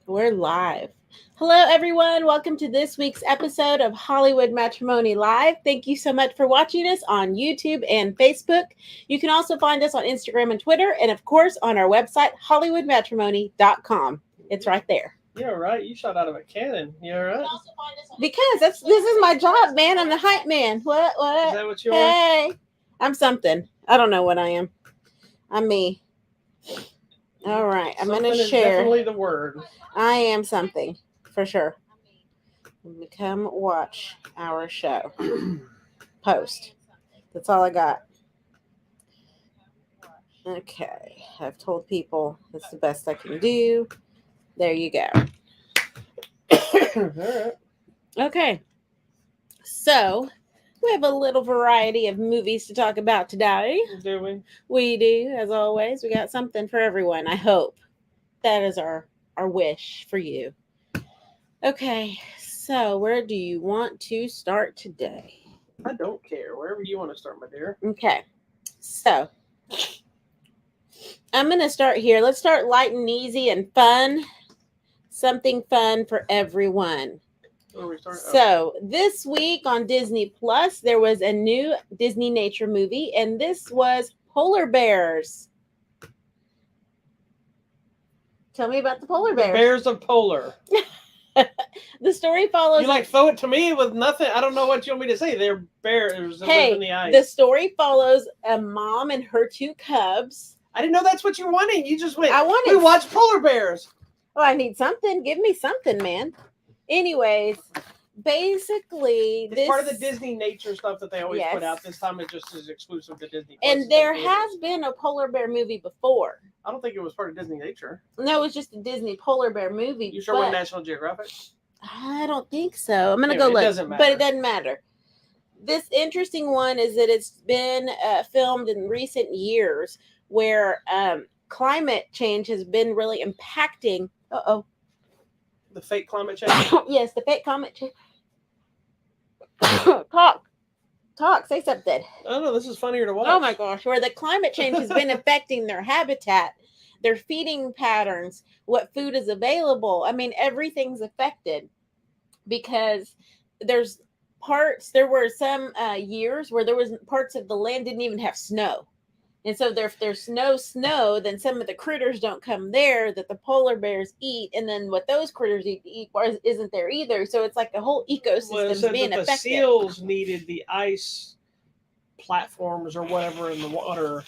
We're live. Hello, everyone. Welcome to this week's episode of Hollywood Matrimony Live. Thank you so much for watching us on YouTube and Facebook. You can also find us on Instagram and Twitter, and of course, on our website, HollywoodMatrimony.com. It's right there. You're right. You shot out of a cannon. You're right. Because this is my job, man. I'm the hype man. What? Is that what you are? Hey, I'm something. I don't know what I am. I'm me. All right, I'm going to Something is share. definitely the word. I am something for sure. Come watch our show. Post. That's all I got. Okay, I've told people that's the best I can do. There you go. All right. Okay, so we have a little variety of movies to talk about today. Do we? We do, as always. We got something for everyone. I hope that is our wish for you. Okay, so where do you want to start today? I don't care. Wherever you want to start, my dear. Okay, so I'm going to start here. Let's start light and easy and fun. Something fun for everyone. Where we start? So this week on Disney Plus, there was a new Disney nature movie, and this was Polar Bears. Tell me about the polar The bears. Bears of Polar. The story follows. You throw it to me with nothing. I don't know what you want me to say. They're bears that live in the ice. The story follows a mom and her two cubs. I didn't know that's what you were wanting. You just went. I wanted. We watch polar bears. Oh, I need something. Give me something, man. Anyways, basically, it's part of the Disney nature stuff that they always put out. This time it just is exclusive to Disney. And there has been a polar bear movie before. I don't think it was part of Disney nature. No, it was just a Disney polar bear movie. You sure it was National Geographic? I don't think so. I'm gonna go look. But it doesn't matter. This interesting one is that it's been filmed in recent years where climate change has been really impacting. The fake climate change? Yes, the fake climate change. Talk, say something. Oh no, this is funnier to watch. Oh my gosh, where the climate change has been affecting their habitat, their feeding patterns, what food is available. I mean, everything's affected because there were some years where there was parts of the land didn't even have snow. And so if there's no snow, then some of the critters don't come there that the polar bears eat. And then what those critters eat isn't there either. So it's like the whole ecosystem being affected. The seals needed the ice platforms or whatever in the water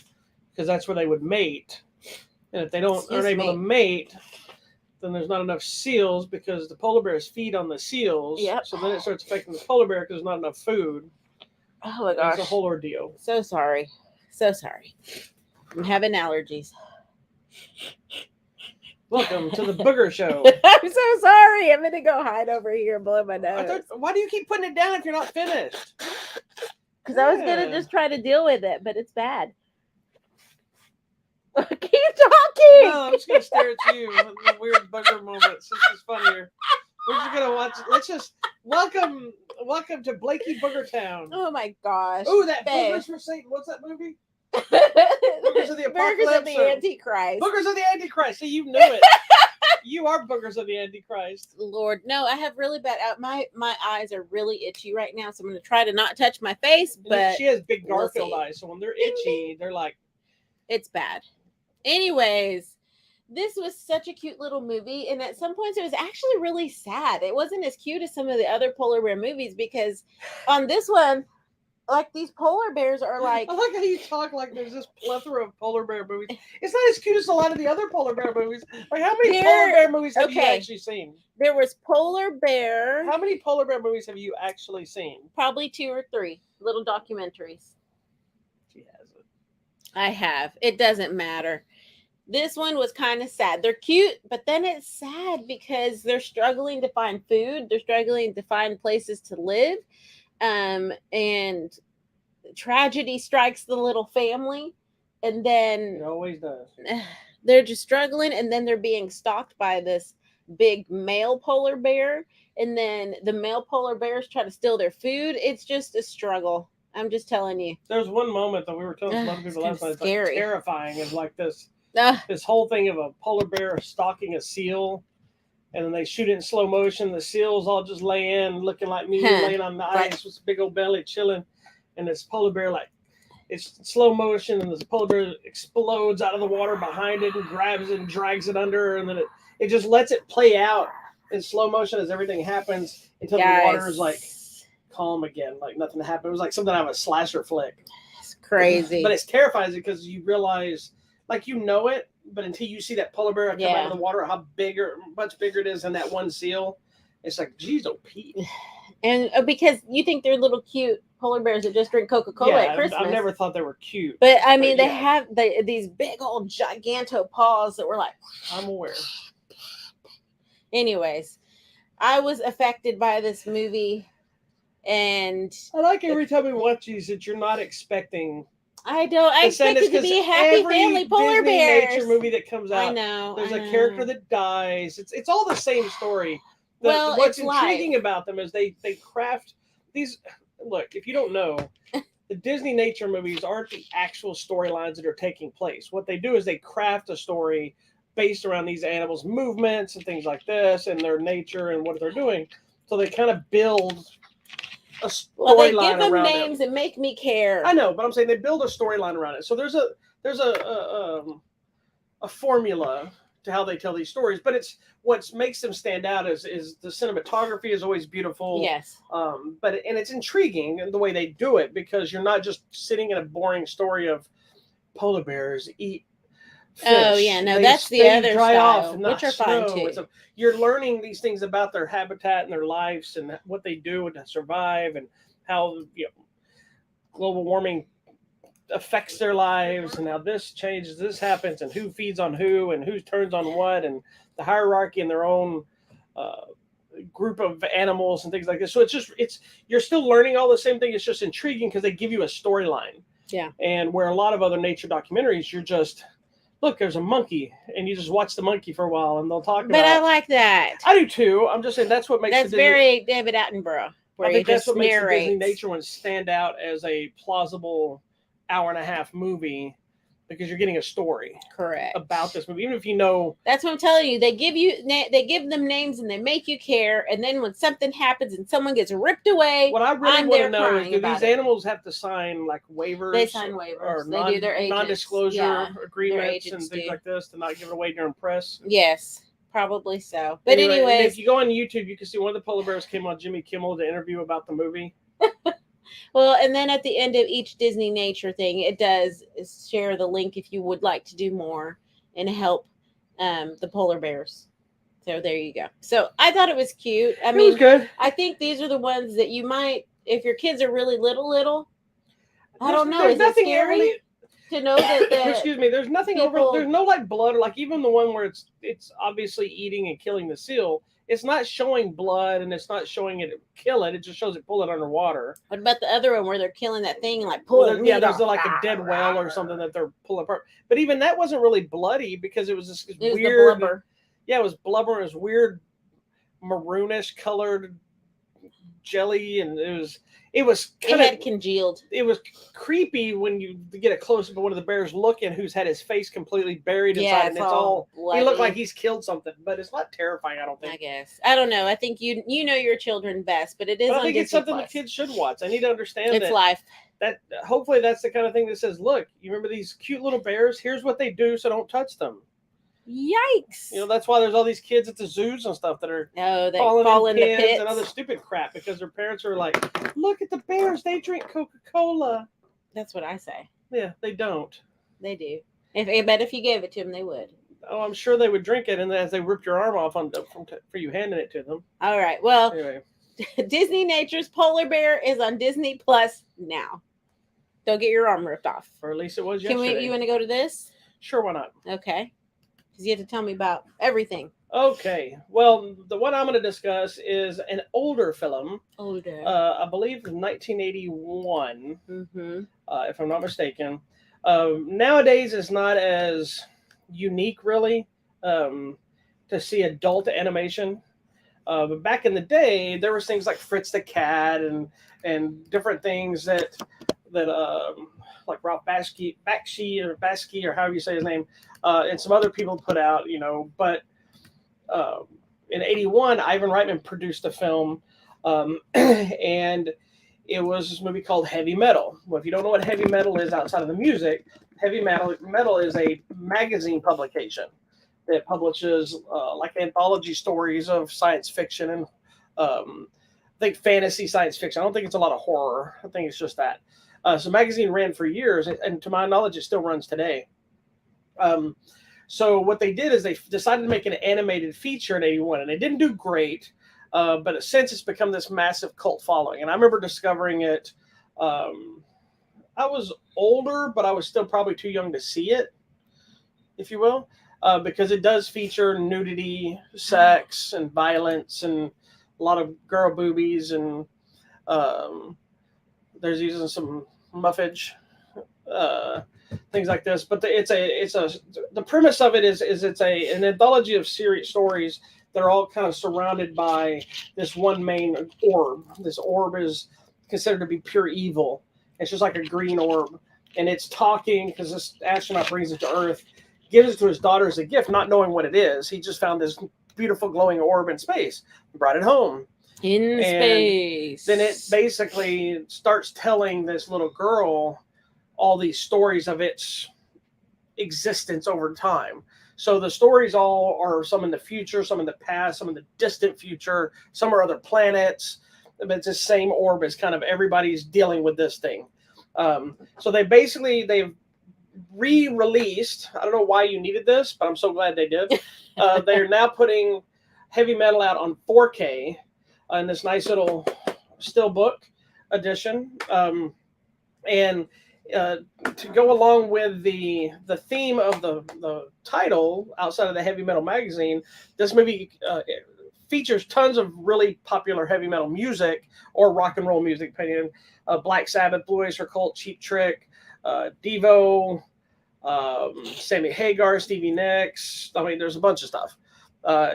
because that's where they would mate. And if they aren't able to mate, then there's not enough seals because the polar bears feed on the seals. Yep. So then it starts affecting the polar bear because there's not enough food. Oh my gosh. It's a whole ordeal. So sorry. I'm having allergies. Welcome to the Booger Show. I'm so sorry. I'm going to go hide over here and blow my nose. Why do you keep putting it down if you're not finished? Because I was going to just try to deal with it, but it's bad. Keep talking. No, I'm just going to stare at you in the weird booger moments. This is funnier. We're just going to watch. Let's just welcome to Blakey Booger Town. Oh my gosh. Oh, that Boogers for Satan. What's that movie? Boogers of the Apocalypse. Boogers of the Antichrist. Boogers of the Antichrist. See, you knew it. You are Boogers of the Antichrist. Lord, no, I have really bad out. My eyes are really itchy right now, so I'm going to try to not touch my face. But she has big Garfield eyes, so when they're itchy, they're like, it's bad. Anyways, this was such a cute little movie, and at some points it was actually really sad. It wasn't as cute as some of the other polar bear movies because on this one, like these polar bears are like. I like how you talk like there's this plethora of polar bear movies. It's not as cute as a lot of the other polar bear movies. Like how many polar bear movies have you actually seen? There was Polar Bear. How many polar bear movies have you actually seen? Probably 2 or 3 little documentaries. She hasn't. I have. It doesn't matter. This one was kind of sad. They're cute, but then it's sad because they're struggling to find food. They're struggling to find places to live. And tragedy strikes the little family. And then it always does. They're just struggling. And then they're being stalked by this big male polar bear. And then the male polar bears try to steal their food. It's just a struggle. I'm just telling you. There's one moment that we were telling some other people last night. It's like terrifying of like this whole thing of a polar bear stalking a seal and then they shoot it in slow motion. The seals all just lay in, looking like me, laying on the ice with a big old belly chilling, and this polar bear like it's slow motion, and this polar bear explodes out of the water behind it and grabs it and drags it under, and then it just lets it play out in slow motion as everything happens until the water is like calm again, like nothing happened. It was like something out of a slasher flick. It's crazy, but it's terrifying because you realize, like, you know it, but until you see that polar bear come out of the water, how much bigger it is than that one seal. It's like, geez, oh Pete. And because you think they're little cute polar bears that just drink Coca-Cola at Christmas. I've never thought they were cute. But I mean, they have these big old giganto paws that were like. I'm aware. Anyways, I was affected by this movie, and I like every time we watch these that you're not expecting. I expect it to be a happy family polar bears. Nature movie that comes out, I know. There's a character that dies. It's all the same story. What's intriguing about them is they craft these. Look, if you don't know, the Disney nature movies aren't the actual storylines that are taking place. What they do is they craft a story based around these animals' movements and things like this, and their nature and what they're doing. So they kind of build a storyline around it. They give them names that make me care. I know, but I'm saying they build a storyline around it. So there's a formula to how they tell these stories, but it's what makes them stand out is the cinematography is always beautiful. Yes. But it's intriguing in the way they do it, because you're not just sitting in a boring story of polar bears eat fish. Oh yeah, no, that's the other style, which are fun too. So you're learning these things about their habitat and their lives and what they do to survive, and how global warming affects their lives, and how this changes, this happens, and who feeds on who, and who turns on what, and the hierarchy in their own group of animals and things like this. So you're still learning all the same thing. It's just intriguing because they give you a storyline. Yeah. And where a lot of other nature documentaries, you're just, look, there's a monkey, and you just watch the monkey for a while, and they'll talk about it. But I like that. I do too. I'm just saying that's what makes that's very David Attenborough. I think that's what makes the Disney nature ones stand out as a plausible hour-and-a-half movie, because you're getting a story about this movie, even if you know. That's what I'm telling you. They give them names and they make you care, and then when something happens and someone gets ripped away, what I really want to know is, do these animals have to sign like waivers? They sign waivers. Or they do their agents. Non-disclosure agreements and things like this to not give it away during press? Yes, probably so. But anyway, if you go on YouTube, you can see one of the polar bears came on Jimmy Kimmel to interview about the movie. Well, and then at the end of each Disney nature thing, it does share the link if you would like to do more and help the polar bears. So there you go. So I thought it was cute. I mean, it was good. I think these are the ones that you might, if your kids are really little. I don't know. Is it scary to know that? Excuse me. There's nothing there's no like blood, or like even the one where it's obviously eating and killing the seal. It's not showing blood, and it's not showing it kill it. It just shows it pull it underwater. What about the other one where they're killing that thing and like pulling? Yeah, there's like a dead whale or something that they're pulling apart. But even that wasn't really bloody, because it was this weird blubber. Yeah, it was blubber. It was weird maroonish colored jelly, and it had congealed. It was creepy when you get a close up of one of the bears looking, who's had his face completely buried inside, and it's all bloody. He looked like he's killed something, but it's not terrifying, I don't think. I guess. I don't know. I think you know your children best, but it is. But I think on it's something the kids should watch. I need to understand it's life. That hopefully that's the kind of thing that says, look, you remember these cute little bears? Here's what they do, so don't touch them. Yikes! That's why there's all these kids at the zoos and stuff that are they fall in the pits and other stupid crap, because their parents are like, look at the bears, they drink Coca-Cola. That's what I say. Yeah, they don't. They do. If you gave it to them, they would. Oh, I'm sure they would drink it, and as they ripped your arm off for you handing it to them. All right. Well, anyway. Disney Nature's Polar Bear is on Disney Plus now. Don't get your arm ripped off. Or at least it was yesterday. You want to go to this? Sure, why not? Okay. Because you have to tell me about everything. Okay. Well, the one I'm going to discuss is an older film. Older. I believe 1981, if I'm not mistaken. Nowadays, it's not as unique, really, to see adult animation. But back in the day, there was things like Fritz the Cat and different things that like Ralph Bakshi or however you say his name, and some other people put out, but in '81, Ivan Reitman produced a film, and it was this movie called Heavy Metal. Well, if you don't know what heavy metal is outside of the music, heavy metal is a magazine publication that publishes like anthology stories of science fiction and I think fantasy science fiction. I don't think it's a lot of horror. I think it's just that. So magazine ran for years, and to my knowledge, it still runs today. Um, so what they did is they decided to make an animated feature in '81, and it didn't do great. But since it's become this massive cult following, and I remember discovering it. Um, I was older, but I was still probably too young to see it, if you will, because it does feature nudity, sex, and violence, and a lot of girl boobies, and um, there's using some muffage, uh, things like this. But the premise of it is it's an anthology of serious stories that are all kind of surrounded by this one main orb. This orb is considered to be pure evil. It's just like a green orb, and it's talking because this astronaut brings it to Earth, gives it to his daughter as a gift, not knowing what it is. He just found this beautiful glowing orb in space, brought it home, In and space. then it basically starts telling this little girl all these stories of its existence over time. So the stories all are some in the future, some in the past, some in the distant future, some are other planets. But it's the same orb as kind of everybody's dealing with this thing. So they've re-released. I don't know why you needed this, but I'm so glad they did. They're now putting Heavy Metal out on 4K in this nice little steelbook edition, and to go along with the theme of the title outside of the Heavy Metal magazine, this movie features tons of really popular heavy metal music or rock and roll music, depending on Black Sabbath, Blue Oyster Cult, Cheap Trick, Devo, Sammy Hagar, Stevie Nicks. I mean, there's a bunch of stuff.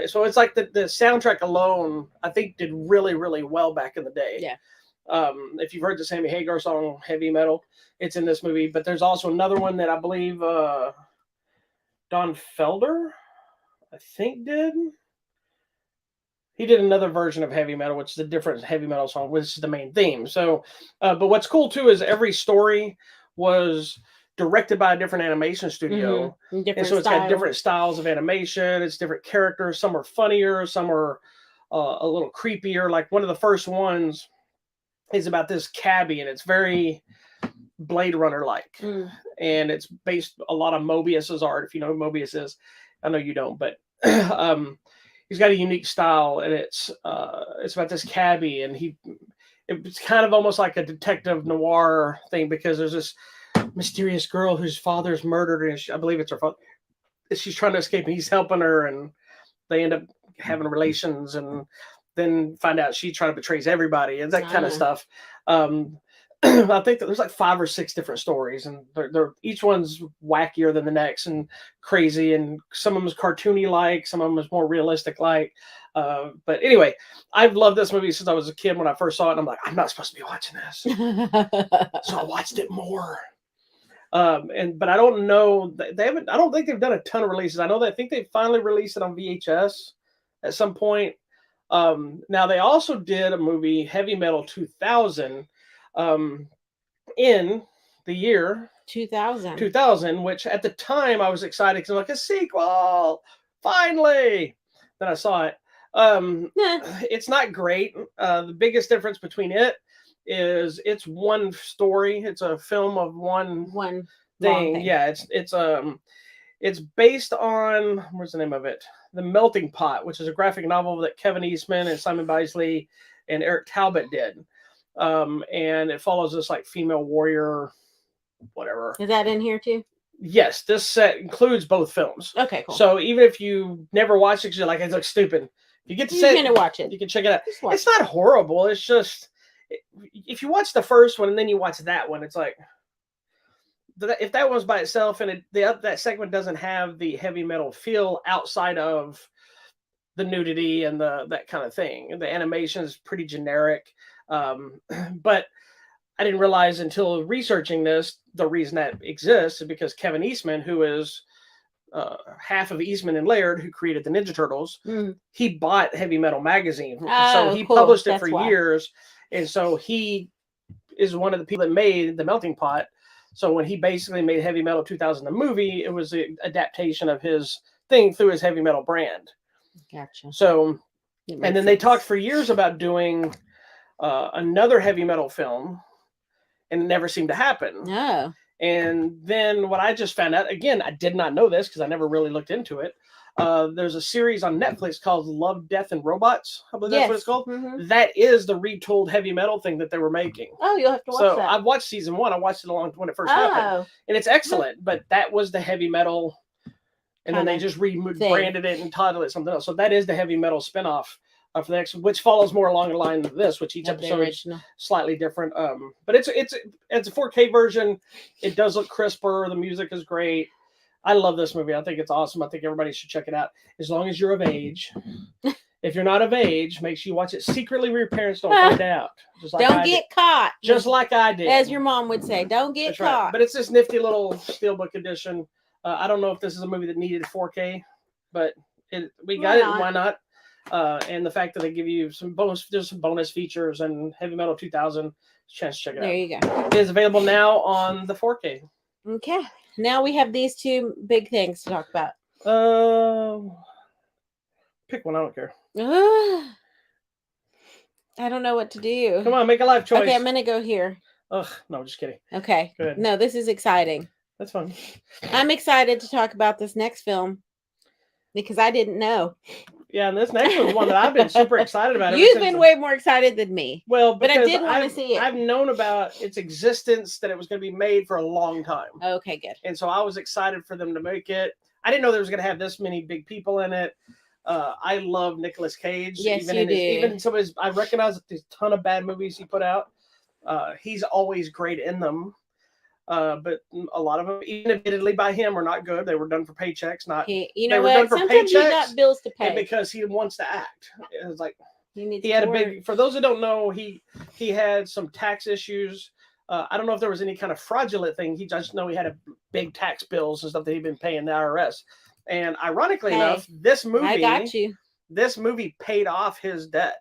So it's like the soundtrack alone, I think, did really, really well back in the day. Yeah. If you've heard the Sammy Hagar song Heavy Metal, it's in this movie. But there's also another one that I believe Don Felder, I think, did. He did another version of Heavy Metal, which is a different heavy metal song, which is the main theme. So, but what's cool too is every story was directed by a different animation studio, and so it's got different styles of animation. It's different characters. Some are funnier, some are a little creepier. Like one of the first ones is about this cabbie, and it's very Blade Runner like, and it's based a lot on Mobius's art. If you know who Mobius is, I know you don't, but he's got a unique style, and it's about this cabbie, and it's kind of almost like a detective noir thing because there's this mysterious girl whose father's murdered, and I believe it's her father. She's trying to escape, and he's helping her, and they end up having relations, and then find out she trying to betrays everybody, and that kind of stuff. I think that there's like 5 or 6 different stories, and they're each one's wackier than the next and crazy, and some of them is cartoony like, some of them is more realistic like. But anyway, I've loved this movie since I was a kid when I first saw it, and I'm like, I'm not supposed to be watching this, so I watched it more. But I don't know, they haven't. I don't think they've done a ton of releases. I know that I think they finally released it on VHS at some point. Now they also did a movie, Heavy Metal 2000. In the year 2000, which at the time I was excited because like a sequel, finally. Then I saw it. It's not great. The biggest difference between it is it's one story. It's a film of one thing. Yeah, it's based on, what's the name of it? The Melting Pot, which is a graphic novel that Kevin Eastman and Simon Bisley and Eric Talbot did. And it follows this like female warrior, whatever. Is that in here too? Yes, this set includes both films. Okay, cool. So even if you never watched it, because you're like, it looks stupid, if you get to set, watch it. You can check it out. It's not horrible. It's just if you watch the first one and then you watch that one, it's like if that one's by itself and that segment doesn't have the heavy metal feel outside of the nudity and that kind of thing. The animation is pretty generic. But I didn't realize until researching this, the reason that exists is because Kevin Eastman, who is half of Eastman and Laird, who created the Ninja Turtles, Mm. he bought Heavy Metal magazine, so Oh, he cool. published it That's for why. years, and so he is one of the people that made the Melting Pot. So when he basically made Heavy Metal 2000 the movie, it was an adaptation of his thing through his Heavy Metal brand. Gotcha. So, It and makes then they sense. talked for years about doing another Heavy Metal film, and it never seemed to happen. Oh. And then what I just found out, again, I did not know this because I never really looked into it. There's a series on Netflix called Love, Death, and Robots. I believe that's what it's called. Mhm. That is the retooled Heavy Metal thing that they were making. Oh, you'll have to watch So that. I've watched season 1. I watched it along when it first happened, and it's excellent. But that was the Heavy Metal, and then they just rebranded it and titled it something else. So that is the Heavy Metal spinoff for the next, which follows more along the line of this, which each episode is slightly different. But it's a 4K version. It does look crisper. The music is great. I love this movie. I think it's awesome. I think everybody should check it out as long as you're of age. If you're not of age, make sure you watch it secretly where your parents don't find out. Just like don't get caught. Just like I did. As your mom would say, don't get caught. Right. But it's this nifty little steelbook edition. I don't know if this is a movie that needed 4K, but we got it. Why not? And the fact that they give you there's some bonus features and Heavy Metal 2000, chance to check it out. There you go. It is available now on the 4K. Okay. Now we have these two big things to talk about. Pick one. I don't care. I don't know what to do. Come on, make a life choice. Okay, I'm going to go here. Ugh, no, just kidding. Okay. Good. No, this is exciting. That's fun. I'm excited to talk about this next film because I didn't know. Yeah, and this next one's one that I've been super excited about. You've been way more excited than me. Well, but I did want to see it. I've known about its existence, that it was going to be made for a long time. Okay, good. And so I was excited for them to make it. I didn't know there was going to have this many big people in it. I love Nicolas Cage. Yes, even you do. Even some of his, I recognize that there's a ton of bad movies he put out. He's always great in them. But a lot of them, even admittedly by him, are not good. They were done for paychecks, not. You know what? Sometimes you got bills to pay, and because he wants to act. It was like he had a big. For those who don't know, he had some tax issues. I don't know if there was any kind of fraudulent thing. He just know he had a big tax bills and stuff that he'd been paying the IRS. And ironically enough, this movie paid off his debt.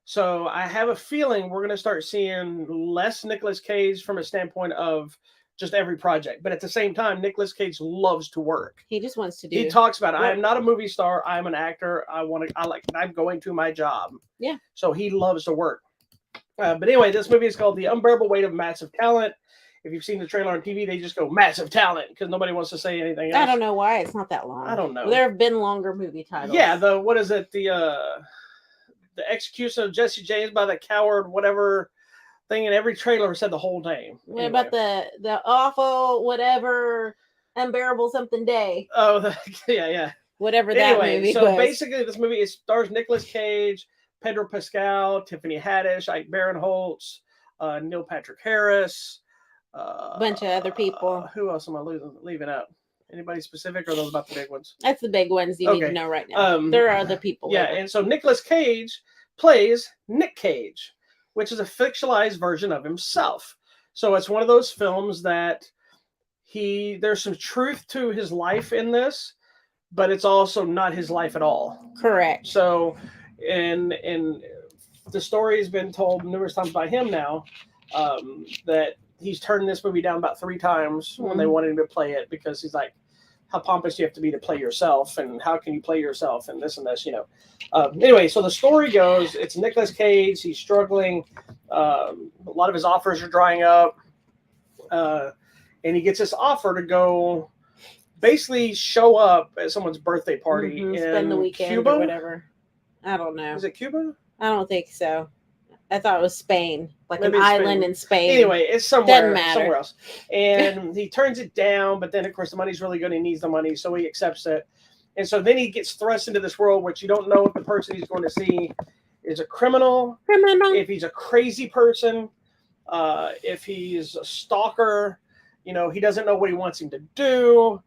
So I have a feeling we're going to start seeing less Nicolas Cage from a standpoint of just every project. But at the same time, Nicolas Cage loves to work. He just wants to do. He talks about, I am not a movie star. I'm an actor. I'm going to my job. Yeah. So he loves to work. But anyway, this movie is called The Unbearable Weight of Massive Talent. If you've seen the trailer on TV, they just go massive talent because nobody wants to say anything else. I don't know why it's not that long. I don't know. There have been longer movie titles. Yeah, what is it? The execution of Jesse James by the coward, whatever thing, and every trailer said the whole name. What about the awful whatever Unbearable something day? Oh, yeah. Whatever that movie was. So basically, this movie stars Nicolas Cage, Pedro Pascal, Tiffany Haddish, Ike Barinholtz, Neil Patrick Harris, a bunch of other people. Who else am I leaving out? Anybody specific, or are those about the big ones? That's the big ones you need to know right now. There are other people. Yeah, and so Nicolas Cage plays Nick Cage, which is a fictionalized version of himself. So it's one of those films that there's some truth to his life in this, but it's also not his life at all. Correct. So, and the story has been told numerous times by him now, that he's turned this movie down about 3 times when they wanted him to play it, because he's like, how pompous do you have to be to play yourself, and how can you play yourself, and this and this, Anyway, so the story goes, it's Nicolas Cage. He's struggling. A lot of his offers are drying up. And he gets this offer to go basically show up at someone's birthday party in spend the weekend Cuba? Or whatever. I don't know. Is it Cuba? I don't think so. I thought it was Spain, like Maybe an island in Spain. Anyway, it's somewhere else. And he turns it down, but then, of course, the money's really good. He needs the money, so he accepts it. And so then he gets thrust into this world which you don't know if the person he's going to see is a criminal, if he's a crazy person, if he's a stalker. He doesn't know what he wants him to do.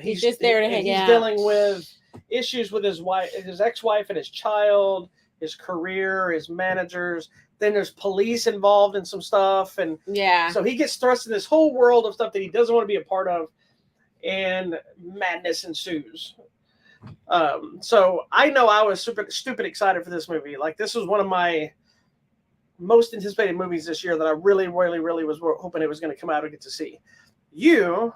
He's just there to hang out. He's dealing with issues with his wife, his ex-wife, and his child, his career, his managers. Then there's police involved in some stuff, and yeah. So he gets thrust in this whole world of stuff that he doesn't want to be a part of. and madness ensues. So I know I was super stupid excited for this movie. Like, this was one of my most anticipated movies this year that I really, really, really was hoping it was going to come out and get to see. You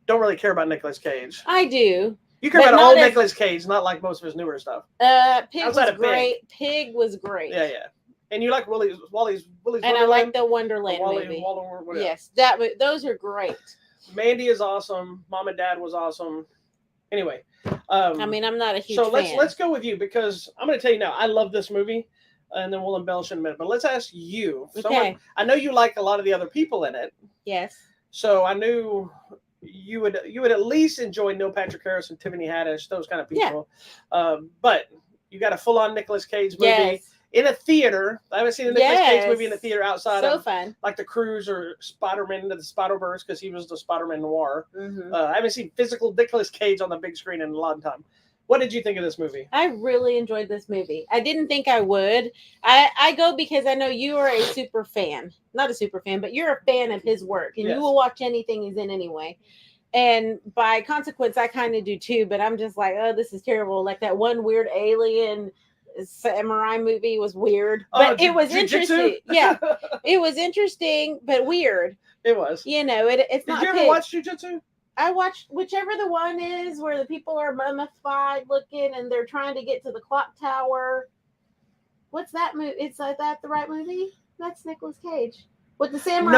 don't really care about Nicolas Cage. I do. You care about old Nicolas Cage, not like most of his newer stuff. Pig was great. Pig was great. Yeah, yeah. And you like Willy's and Wonderland? I like the Wonderland movie. Yes, those are great. Mandy is awesome. Mom and Dad was awesome. Anyway, I mean, I'm not a huge fan. So let's go with you, because I'm going to tell you now, I love this movie, and then we'll embellish in a minute. But let's ask you. Okay. I know you like a lot of the other people in it. Yes. So I knew you would at least enjoy Neil Patrick Harris and Tiffany Haddish, those kind of people. Yeah. But you got a full on Nicolas Cage movie. Yes. In a theater. I haven't seen a Nicolas Cage movie in a theater outside of fun. Like The Cruise or Spider-Man Into the Spider-Verse, because he was the Spider-Man noir. Mm-hmm. I haven't seen physical Nicolas Cage on the big screen in a long time. What did you think of this movie? I really enjoyed this movie. I didn't think I would. I go because I know you are a super fan. Not a super fan, but you're a fan of his work, and you will watch anything he's in anyway. And by consequence, I kind of do too, but I'm just like, oh, this is terrible. Like that one weird alien samurai movie was weird, but it was interesting. Yeah, it was interesting, but weird. It was. You know, it's not. Did you ever watch Jiu-Jitsu? I watched whichever the one is where the people are mummified looking and they're trying to get to the clock tower. What's that movie? Is that the right movie? That's Nicolas Cage with the samurai.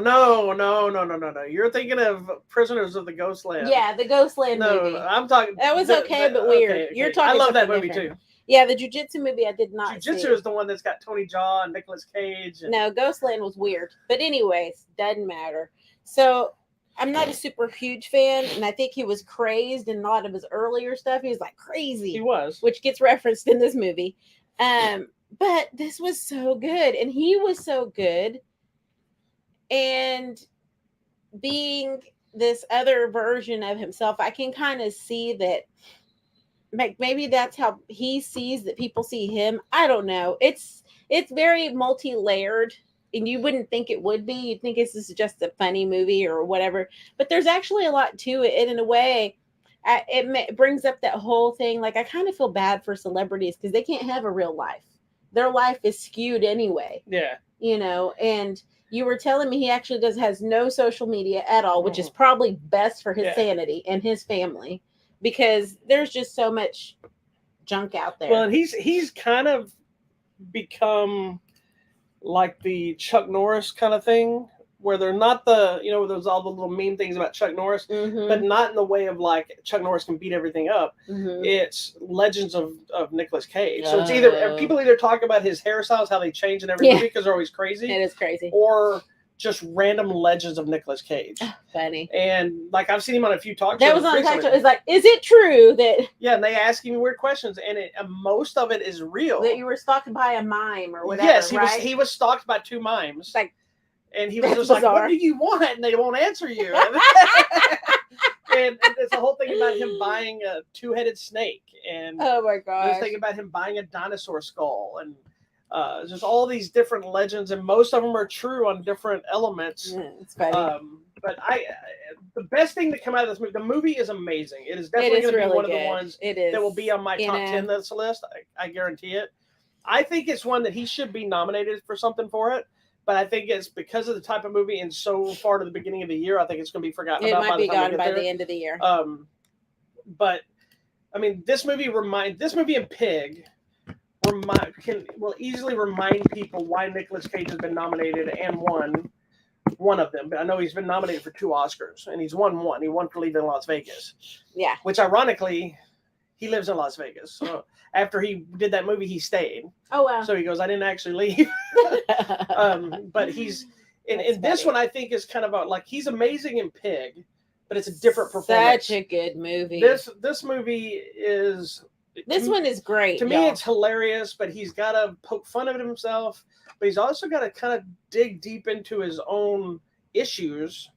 No. You're thinking of Prisoners of the Ghostland. Yeah, the Ghostland movie. I'm talking. That was okay, but weird. Okay. You're talking. I love that movie too. Yeah, the Jiu-Jitsu movie I did not Jiu-Jitsu see. is the one that's got Tony Jaa and Nicolas Cage. No, Ghostland was weird. But anyways, doesn't matter. So I'm not a super huge fan, and I think he was crazed in a lot of his earlier stuff. He was like crazy. He was. Which gets referenced in this movie. But this was so good, and he was so good. And being this other version of himself, I can kind of see that maybe that's how he sees that people see him. I don't know. It's very multi-layered, and you wouldn't think it would be. You'd think this is just a funny movie or whatever. But there's actually a lot to it. And in a way, it brings up that whole thing. Like, I kind of feel bad for celebrities because they can't have a real life. Their life is skewed anyway. Yeah. You know, and you were telling me he actually has no social media at all, which is probably best for his sanity and his family. Because there's just so much junk out there. Well, he's kind of become like the Chuck Norris kind of thing, where they're not there's all the little meme things about Chuck Norris, but not in the way of like Chuck Norris can beat everything up. Mm-hmm. It's legends of Nicolas Cage. So it's either people talk about his hairstyles, how they change in every movie because they're always crazy. It is crazy. Or just random legends of Nicolas Cage. Funny. And like I've seen him on a few talk shows. That was on a talk show. It's like, is it true that? Yeah, and they ask him weird questions, and most of it is real. That you were stalked by a mime or whatever. Yes, right? he was stalked by two mimes. Like, and he was just bizarre. Like, "What do you want?" And they won't answer you. And there's a whole thing about him buying a two-headed snake, and oh my god, there's a thing about him buying a dinosaur skull, and just all these different legends, and most of them are true on different elements. It's funny. But the best thing that came out of this movie, the movie is amazing. It is definitely going to be one of the ones that will be on my top 10 of this list. I guarantee it. I think it's one that he should be nominated for something for it. But I think it's because of the type of movie and so far to the beginning of the year, I think it's going to be forgotten about. It might be gone by the end of the year. But I mean, this movie and Pig will easily remind people why Nicolas Cage has been nominated and won one of them. But I know he's been nominated for 2 Oscars, and he's won one. He won for Leaving Las Vegas. Yeah. Which ironically, he lives in Las Vegas. So after he did that movie, he stayed. Oh wow! So he goes, I didn't actually leave. But he's in this one. I think is kind of like he's amazing in Pig, but it's a different performance. Such a good movie. This movie is. This one is great. To me, it's hilarious, but he's got to poke fun at himself. But he's also got to kind of dig deep into his own issues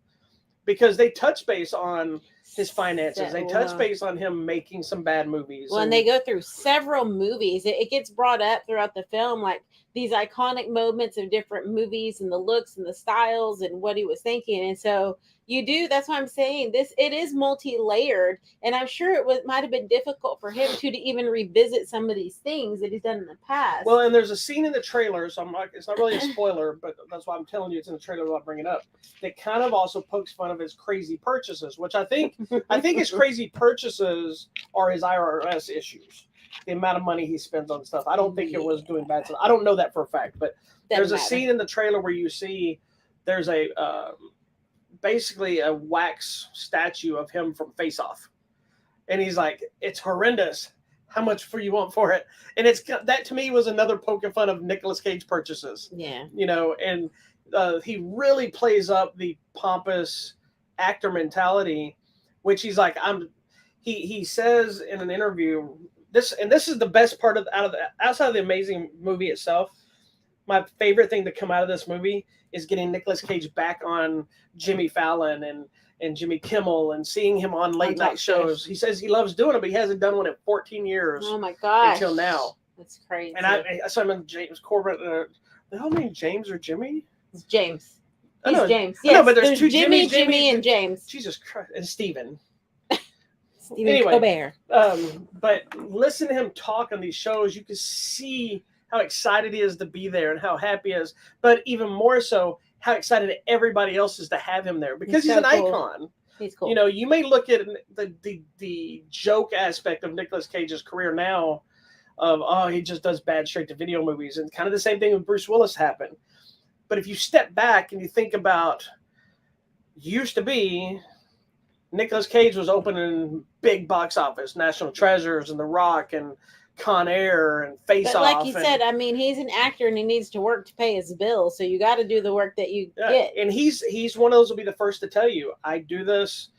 because they touch base on his finances. They touch base on him making some bad movies. Well, and they go through several movies. It gets brought up throughout the film, like these iconic moments of different movies and the looks and the styles and what he was thinking. And so You do. That's why I'm saying this. It is multi-layered, and I'm sure might have been difficult for him to even revisit some of these things that he's done in the past. Well, and there's a scene in the trailer, so it's not really a spoiler, but that's why I'm telling you it's in the trailer without bringing it up. That kind of also pokes fun of his crazy purchases, which I think his crazy purchases are his IRS issues. The amount of money he spends on stuff. I don't think it was doing bad stuff. I don't know that for a fact, but there's a scene in the trailer where you see there's a basically a wax statue of him from Face Off, and he's like, "It's horrendous. How much you want for it?" And it's that to me was another poking fun of Nicolas Cage purchases. Yeah, and he really plays up the pompous actor mentality, which he's like, He says in an interview this is the best part outside of the amazing movie itself. My favorite thing to come out of this movie is getting Nicolas Cage back on Jimmy Fallon and Jimmy Kimmel and seeing him on late night shows. He says he loves doing it, but he hasn't done one in 14 years. Oh my gosh. Until now. That's crazy. And I saw him in James Corbett. They all named James or Jimmy? It's James. He's James. Yes, no, but there's two Jimmy, Jimmys. Jimmy, and James. Jesus Christ. And Steven. Stephen Colbert. But listen to him talk on these shows. You can see how excited he is to be there and how happy he is. But even more so, how excited everybody else is to have him there because he's an icon. He's cool. You may look at the joke aspect of Nicolas Cage's career now of, he just does bad straight-to-video movies. And kind of the same thing with Bruce Willis happened. But if you step back and you think about, used to be, Nicolas Cage was opening big box office, National Treasures and The Rock and Con Air and Face Off. Like you said, I mean, he's an actor and he needs to work to pay his bills. So you got to do the work that you get. And he's one of those will be the first to tell you, I do this.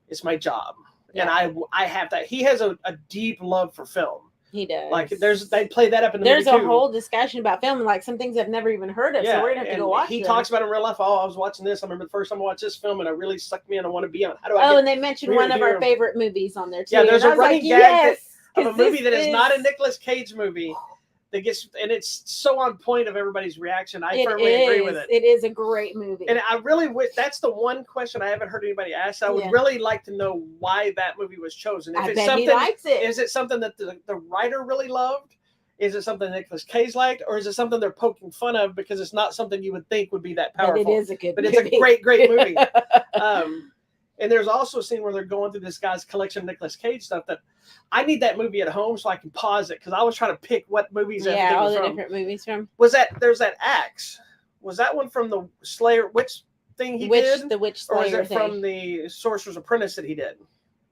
It's my job. Yeah. And I have that. He has a deep love for film. He does. Like they play that up in the movie. There's a whole discussion about film, like some things I've never even heard of. Yeah. So we're gonna have to go watch. He talks about it in real life. Oh, I was watching this. I remember the first time I watched this film, and it really sucked me in. I want to be on. How do I? And they mentioned one of our favorite movies on there too. Yeah, there's a running gag of a movie that is not a Nicolas Cage movie. That gets, and it's so on point of everybody's reaction. I firmly agree with it. It is a great movie. And I really wish, that's the one question I haven't heard anybody ask. I would really like to know why that movie was chosen. If I bet he likes it. Is it something that the writer really loved? Is it something Nicolas Cage liked? Or is it something they're poking fun of because it's not something you would think would be that powerful? But it is a good movie. But it's a great, great movie. And there's also a scene where they're going through this guy's collection of Nicolas Cage stuff that I need that movie at home so I can pause it because I was trying to pick what movies. Yeah, all the different movies from. There's that Axe? Was that one from the Slayer? Which thing he did? The Witch Slayer. Or is it from the Sorcerer's Apprentice that he did?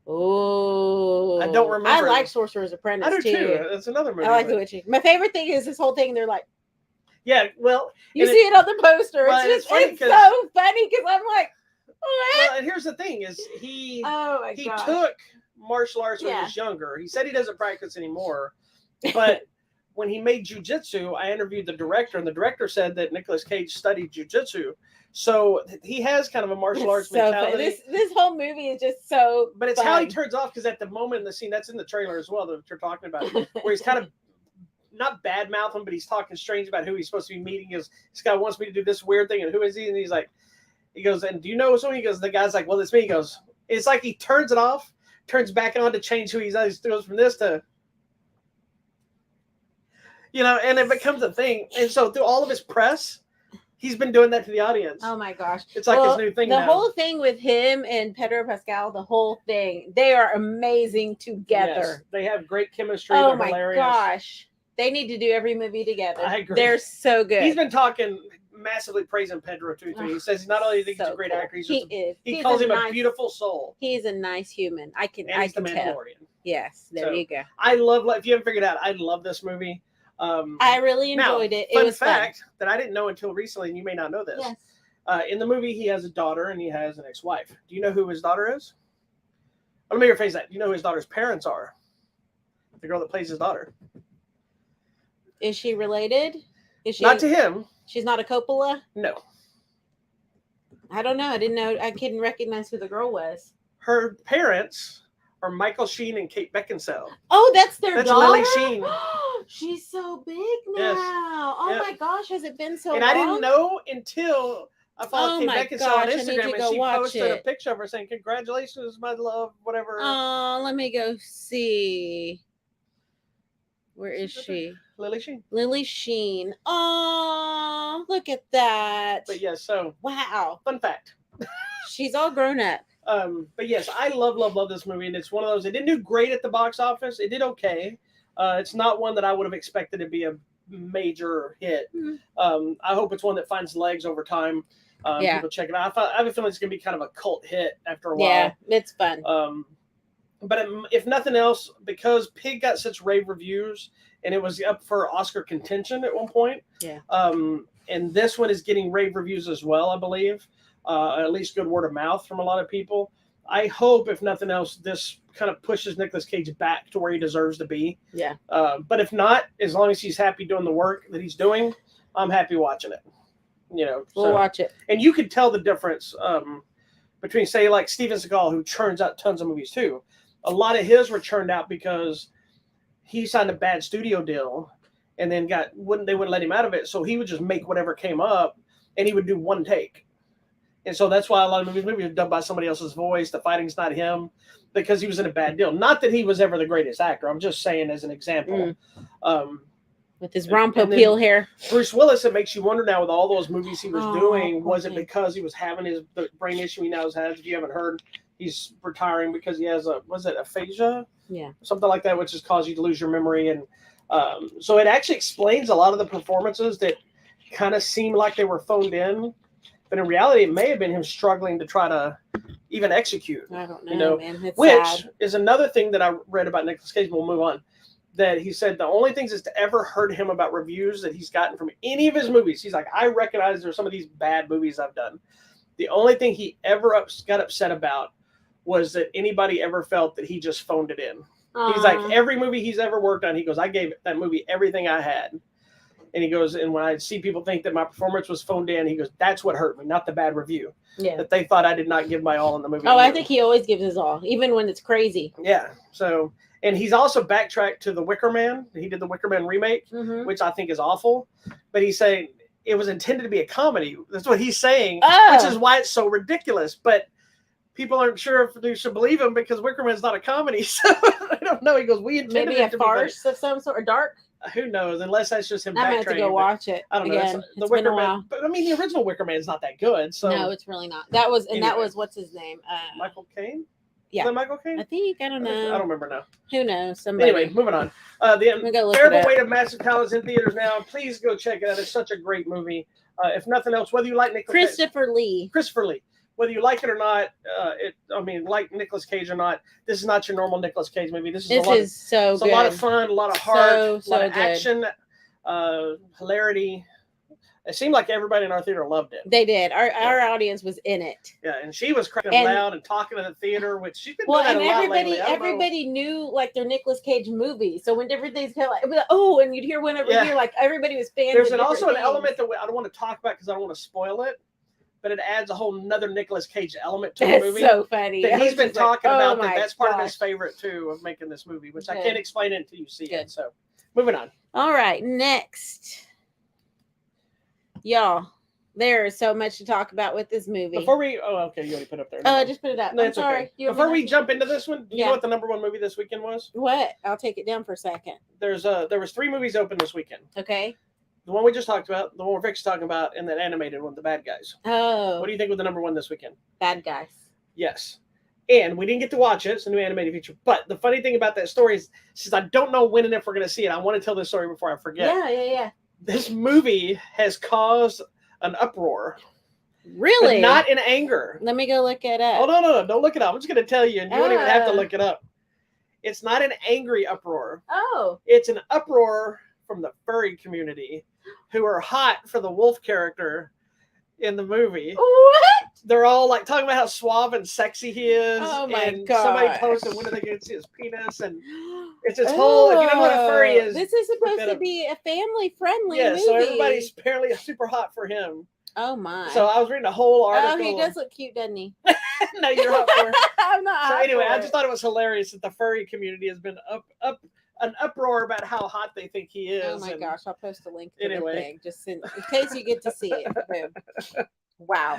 Oh, I don't remember. I like Sorcerer's Apprentice. I do too. That's another movie. I like the witchy. My favorite thing is this whole thing. They're like, yeah, well, you see it on the poster. Well, it's so funny because I'm like, what? Well, and here's the thing: is he took martial arts when he was younger. He said he doesn't practice anymore, but when he made jiu-jitsu, I interviewed the director, and the director said that Nicolas Cage studied jiu-jitsu. So he has kind of a martial arts mentality. This whole movie is just so. But it's how he turns off because at the moment in the scene that's in the trailer as well that you're talking about, where he's kind of not bad mouthing, but he's talking strange about who he's supposed to be meeting. This guy wants me to do this weird thing, and who is he? And he's like, he goes, and do you know someone? He goes, the guy's like, well, it's me. He goes, it's like he turns it off, turns back on to change who he is. He goes from this to. And it becomes a thing. And so through all of his press, he's been doing that to the audience. Oh my gosh. It's like his new thing now. The whole thing with him and Pedro Pascal, the whole thing, they are amazing together. Yes, they have great chemistry. Oh They're my hilarious. Gosh. They need to do every movie together. I agree. They're so good. He's been talking massively praising Pedro too. He says he's not only he's a great actor, he calls him a beautiful soul. He's a nice human. I can the Mandalorian. Tell. Yes, there you go. I love, if you haven't figured it out, I love this movie. I really enjoyed it. It was fact that I didn't know until recently, and you may not know this. Yes. In the movie, he has a daughter and he has an ex-wife. Do you know who his daughter is? Let me rephrase that. Do you know who his daughter's parents are? The girl that plays his daughter. Is she related? Is she not to him? She's not a Coppola? No. I don't know. I didn't know. I couldn't recognize who the girl was. Her parents are Michael Sheen and Kate Beckinsale. Oh, that's their daughter? Lily Sheen. She's so big now. Yes. Oh my gosh, has it been so long? And I didn't know until I follow Oh Kate my Beckinsale on gosh, I need Instagram, to and go she watch posted a it. picture of her saying, "Congratulations, my love," whatever. Oh, let me go see. Where is She's right there. she? Lily Sheen. Lily Sheen. Oh, look at that. But yes, so Wow. fun fact. She's all grown up. But yes, I love this movie, and it's one of those. It didn't do great at the box office. It did okay. It's not one that I would have expected to be a major hit. I hope it's one that finds legs over time. Yeah. People check it out. I have a feeling it's going to be kind of a cult hit after a while. Yeah, it's fun. But if nothing else, because Pig got such rave reviews and it was up for Oscar contention at one point. Yeah. And this one is getting rave reviews as well, I believe. At least good word of mouth from a lot of people. I hope, if nothing else, this kind of pushes Nicolas Cage back to where he deserves to be. Yeah. But if not, as long as he's happy doing the work that he's doing, I'm happy watching it. You know, we'll watch it. And you could tell the difference between, say, like Steven Seagal, who churns out tons of movies too. A lot of his were churned out because he signed a bad studio deal, and then they wouldn't let him out of it. So he would just make whatever came up, and he would do one take. And so that's why a lot of movies are done by somebody else's voice. The fighting's not him because he was in a bad deal. Not that he was ever the greatest actor. I'm just saying as an example. With his Rompo peel hair. Bruce Willis, it makes you wonder now with all those movies he was doing, was it because he was having the brain issue he now has? If you haven't heard, he's retiring because he has aphasia? Yeah. Something like that, which has caused you to lose your memory. And so it actually explains a lot of the performances that kind of seem like they were phoned in. But in reality, it may have been him struggling to try to even execute. I don't know, man. It's which sad. is another thing that I read about Nicolas Cage. We'll move on. That he said the only things that's ever hurt him about reviews that he's gotten from any of his movies, he's like, I recognize there's some of these bad movies I've done. The only thing he ever got upset about was that anybody ever felt that he just phoned it in. He's like, every movie he's ever worked on, he goes, I gave that movie everything I had. And he goes, and when I see people think that my performance was phoned in, he goes, that's what hurt me, not the bad review. Yeah. That they thought I did not give my all in the movie. Oh, I think he always gives his all, even when it's crazy. Yeah. So, and he's also backtracked to The Wicker Man. He did the Wicker Man remake, which I think is awful. But he's saying it was intended to be a comedy. That's what he's saying, which is why it's so ridiculous. But people aren't sure if they should believe him because Wicker Man's not a comedy. So I don't know. He goes, we intended maybe it to a farce of some sort, or dark. Who knows? Unless that's just him. I'm gonna have to go watch it. I don't know. Again. The it's Wicker been a Man, while. but I mean, the original Wicker Man is not that good. So no, it's really not. That was Anyway. that was what's his name? Michael Caine. Yeah, Is that Michael Caine? I think I don't know. I don't remember now. Who knows? Somebody. Anyway, moving on. The Unbearable Weight of Massive Talent is in theaters now. Please go check it out. It's such a great movie. If nothing else, whether you like Christopher Lee, whether you like it or not, like Nicolas Cage or not, this is not your normal Nicolas Cage movie. This is so good. A lot of fun, a lot of heart, a lot of good. action, hilarity. It seemed like everybody in our theater loved it. They did. Our audience was in it. Yeah, and she was cracking loud and talking in the theater, which she's been doing and a lot lately. everybody knew like their Nicolas Cage movie. So when different things came, like, oh, and you'd hear one over here, like everybody was fans. There's also an element that I don't want to talk about because I don't want to spoil it, but it adds a whole nother Nicolas Cage element to the movie. It's so funny. That he's been talking about. That's part of his favorite too of making this movie, which I can't explain it until you see it. So, moving on. All right, next. Y'all, there is so much to talk about with this movie. Before we, you already put it up there. Oh, I just put it up. No, I'm sorry. Okay. Before we jump into this one, do you know what the number one movie this weekend was? What? I'll take it down for a second. There was 3 movies open this weekend. Okay. The one we just talked about, the one Vic's talking about, and that animated one, The Bad Guys. Oh. What do you think was the number one this weekend? Bad Guys. Yes. And we didn't get to watch it. It's a new animated feature. But the funny thing about that story is, since I don't know when and if we're going to see it, I want to tell this story before I forget. Yeah. This movie has caused an uproar. Really? But not in anger. Let me go look it up. Oh, no. Don't look it up. I'm just going to tell you, and you don't even have to look it up. It's not an angry uproar. Oh. It's an uproar from the furry community who are hot for the wolf character in the movie. What? They're all like talking about how suave and sexy he is. Oh my and god! Somebody posted when are they going to see his penis, and it's this whole. If you don't know what a furry is, this is supposed to be a family-friendly movie. Yeah, so everybody's apparently super hot for him. Oh my! So I was reading a whole article. Oh, he does look cute, doesn't he? No, you're hot for him. I'm not. So anyway, I just thought it was hilarious that the furry community has been an uproar about how hot they think he is. Oh my gosh! I'll post a link to anyway. the thing just in case you get to see it. Wow.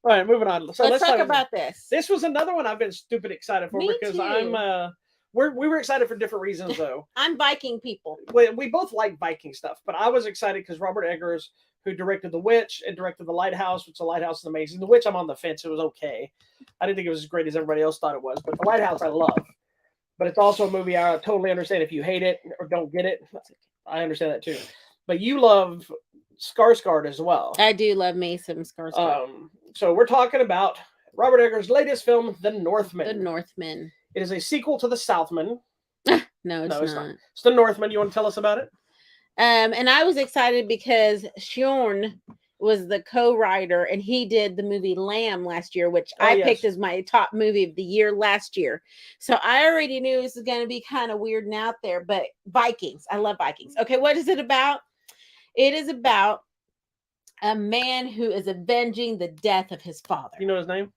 All right, moving on. So Let's let's talk talk. about this. This was another one I've been stupid excited for Me because I'm. too. We were excited for different reasons though. I'm Viking people. We both like Viking stuff, but I was excited because Robert Eggers, who directed The Witch and directed The Lighthouse, which The Lighthouse is amazing. The Witch, I'm on the fence. It was okay. I didn't think it was as great as everybody else thought it was, but The Lighthouse, I love. But it's also a movie I totally understand if you hate it or don't get it. I understand that too. But you love Skarsgård as well. I do love me some Skarsgård. So we're talking about Robert Eggers' latest film, The Northman. The Northman. It is a sequel to The Southman. No, it's not. It's The Northman. You want to tell us about it? And I was excited because Sean was the co-writer, and he did the movie Lamb last year, which I picked as my top movie of the year last year. So I already knew this was going to be kind of weird and out there, but Vikings. I love Vikings. Okay, what is it about? It is about a man who is avenging the death of his father. You know his name?